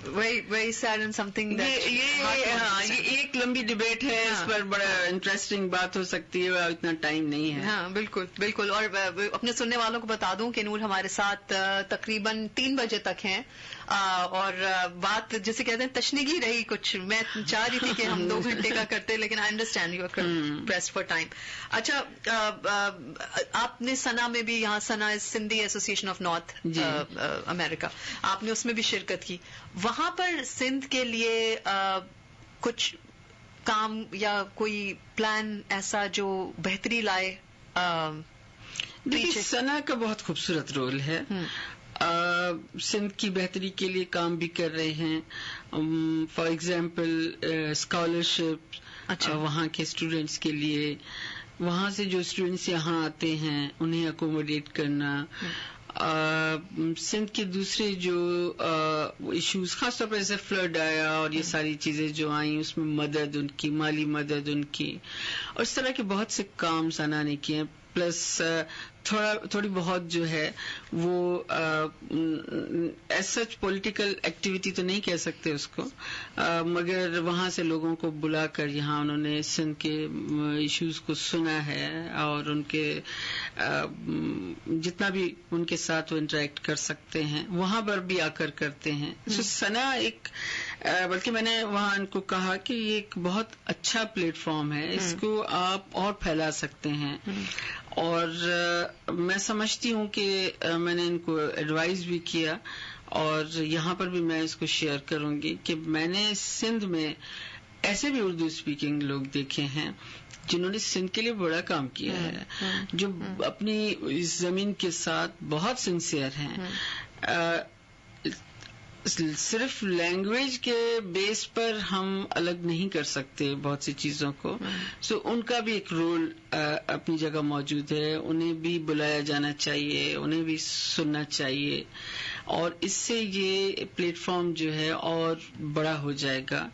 very sad and something that یہ ایک لمبی ڈبیٹ ہے. اس پر بڑا انٹرسٹنگ بات ہو سکتی ہے, اتنا ٹائم نہیں ہے. ہاں بالکل بالکل. اور اپنے سننے والوں کو بتا دوں کہ نور ہمارے ساتھ تقریباً 3 بجے تک ہیں, اور بات جسے کہتے ہیں تشنگی رہی کچھ. میں چاہ رہی تھی کہ ہم 2 گھنٹے کا کرتے, لیکن I understand you are pressed for time. اچھا, آپ نے سنا میں بھی, یہاں سنا Sindhi association of North America, آپ نے اس میں بھی شرکت کی. وہاں پر سندھ کے لیے کچھ کام یا کوئی پلان ایسا جو بہتری لائے؟ دیکھیے سنا کا بہت خوبصورت رول ہے. سندھ کی بہتری کے لیے کام بھی کر رہے ہیں. فار ایگزامپل اسکالرشپ وہاں کے اسٹوڈینٹس کے لیے, وہاں سے جو اسٹوڈینٹس یہاں آتے ہیں انہیں اکوموڈیٹ کرنا. سندھ کے دوسرے جو ایشوز, خاص طور پر جیسے فلڈ آیا اور یہ ساری چیزیں جو آئیں, اس میں مدد ان کی, مالی مدد ان کی, اور اس طرح کے بہت سے کام سنا نے کیے. پلس تھوڑی بہت جو ہے وہ ایز سچ پولیٹیکل ایکٹیویٹی تو نہیں کہہ سکتے اس کو, مگر وہاں سے لوگوں کو بلا کر یہاں انہوں نے سندھ کے ایشوز کو سنا ہے, اور ان کے جتنا بھی ان کے ساتھ وہ انٹریکٹ کر سکتے ہیں وہاں پر بھی آ کر کرتے ہیں. سنا ایک, بلکہ میں نے وہاں ان کو کہا کہ یہ ایک بہت اچھا پلیٹ فارم ہے, اس کو آپ اور پھیلا سکتے ہیں. اور میں سمجھتی ہوں کہ میں نے ان کو ایڈوائز بھی کیا, اور یہاں پر بھی میں اس کو شیئر کروں گی کہ میں نے سندھ میں ایسے بھی اردو اسپیکنگ لوگ دیکھے ہیں جنہوں نے سندھ کے لیے بڑا کام کیا ہے, جو اپنی اس زمین کے ساتھ بہت سنسیئر ہیں. صرف لینگویج کے بیس پر ہم الگ نہیں کر سکتے بہت سی چیزوں کو. سو ان کا بھی ایک رول اپنی جگہ موجود ہے. انہیں بھی بلایا جانا چاہیے, انہیں بھی سننا چاہیے, اور اس سے یہ پلیٹ فارم جو ہے اور بڑا ہو جائے گا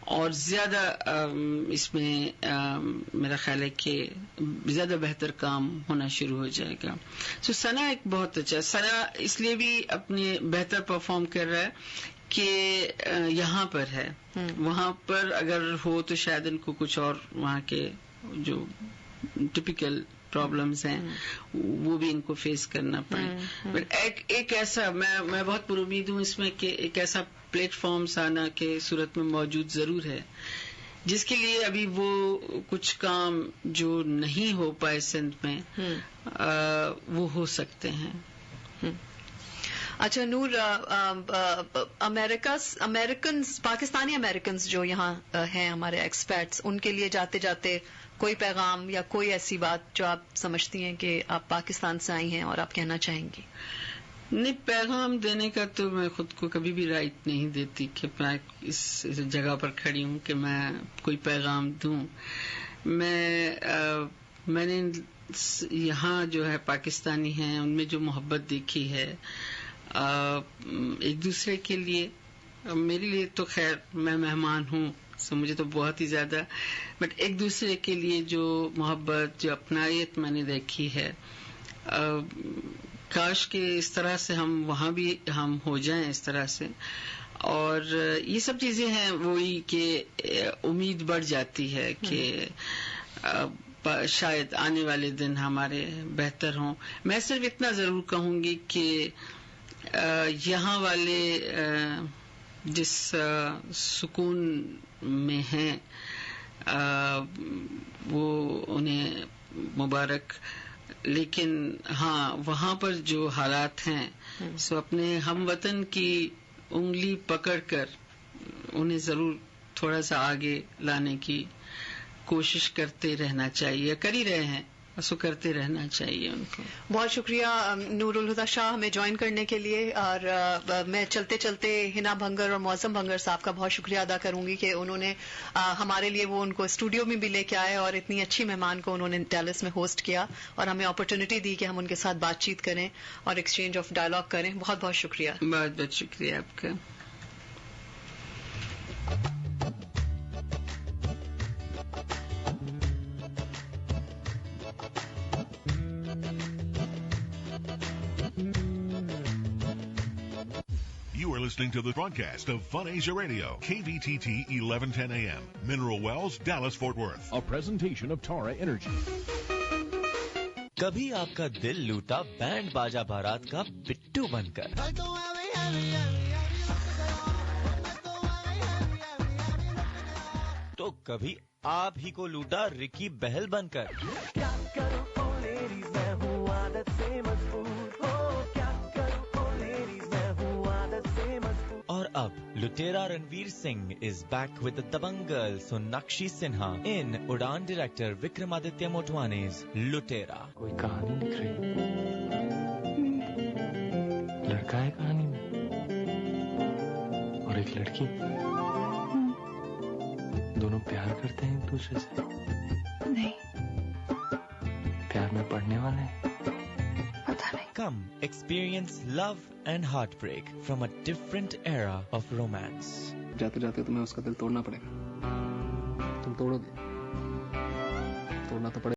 اور زیادہ اس میں میرا خیال ہے کہ زیادہ بہتر کام ہونا شروع ہو جائے گا. سو ثنا ایک بہت اچھا, ثنا اس لیے بھی اپنے بہتر پرفارم کر رہا ہے کہ یہاں پر ہے, وہاں پر اگر ہو تو شاید ان کو کچھ اور وہاں کے جو ٹپیکل پرابلمز ہیں وہ بھی ان کو فیس کرنا پڑے. ایک ایسا میں بہت پر امید ہوں اس میں کہ ایک ایسا پلیٹ فارم ثنا کے صورت میں موجود ضرور ہے جس کے لیے ابھی وہ کچھ کام جو نہیں ہو پائے سندھ میں وہ ہو سکتے ہیں. اچھا نور, امریکنز, پاکستانی امریکنز جو یہاں ہیں ہمارے ایکسپیرٹس, ان کے لیے جاتے جاتے کوئی پیغام یا کوئی ایسی بات جو آپ سمجھتی ہیں کہ آپ پاکستان سے آئی ہیں اور آپ کہنا چاہیں گی؟ نہیں, پیغام دینے کا تو میں خود کو کبھی بھی رائٹ نہیں دیتی کہ میں اس جگہ پر کھڑی ہوں کہ میں کوئی پیغام دوں. میں نے یہاں جو ہے پاکستانی ہیں ان میں جو محبت دیکھی ہے ایک دوسرے کے لیے, میرے لیے تو خیر میں مہمان ہوں سو مجھے تو بہت ہی زیادہ, بٹ ایک دوسرے کے لیے جو محبت, جو اپنائیت میں نے دیکھی ہے, کاش کہ اس طرح سے ہم وہاں بھی ہم ہو جائیں اس طرح سے. اور یہ سب چیزیں ہیں وہی کہ امید بڑھ جاتی ہے کہ شاید آنے والے دن ہمارے بہتر ہوں. میں صرف اتنا ضرور کہوں گی کہ یہاں والے جس سکون میں ہیں وہ انہیں مبارک, لیکن ہاں وہاں پر جو حالات ہیں سو اپنے ہم وطن کی انگلی پکڑ کر انہیں ضرور تھوڑا سا آگے لانے کی کوشش کرتے رہنا چاہیے, کر ہی رہے ہیں, سو کرتے رہنا چاہیے ان کو. بہت شکریہ نور الہدیٰ شاہ ہمیں جوائن کرنے کے لیے, اور میں چلتے چلتے ہنا بھنگر اور موسم بھنگر صاحب کا بہت شکریہ ادا کروں گی کہ انہوں نے ہمارے لیے وہ ان کو اسٹوڈیو میں بھی لے کے آئے اور اتنی اچھی مہمان کو انہوں نے ڈیلس میں ہوسٹ کیا اور ہمیں اپرچونٹی دی کہ ہم ان کے ساتھ بات چیت کریں اور ایکسچینج آف ڈائلاگ کریں. بہت بہت شکریہ. بہت بہت شکریہ آپ کا. You are listening to the broadcast of Fun Asia Radio, KVTT 1110 AM, Mineral Wells, Dallas, Fort Worth. A presentation of Tara Energy. کبھی آپ کا دل لوٹا بینڈ باجا بارات کا پٹو بن کر, تو کبھی آپ ہی کو لوٹا رکی بہل بن کر, اور اب Lootera Ranveer Singh is back with Dabangg girl Sonakshi Sinha in Udaan director Vikramaditya Motwane's Lootera. کوئی کہانی لکھ رہی, لڑکا ہے کہانی میں اور ایک لڑکی, دونوں پیار کرتے ہیں ایک دوسرے سے. نہیں, پیار میں پڑھنے والے ہیں. Come experience love and heartbreak from a different era of romance. جاتے جاتے تمہیں اس کا دل توڑنا پڑے گا, تم توڑو گے, توڑنا تو پڑے.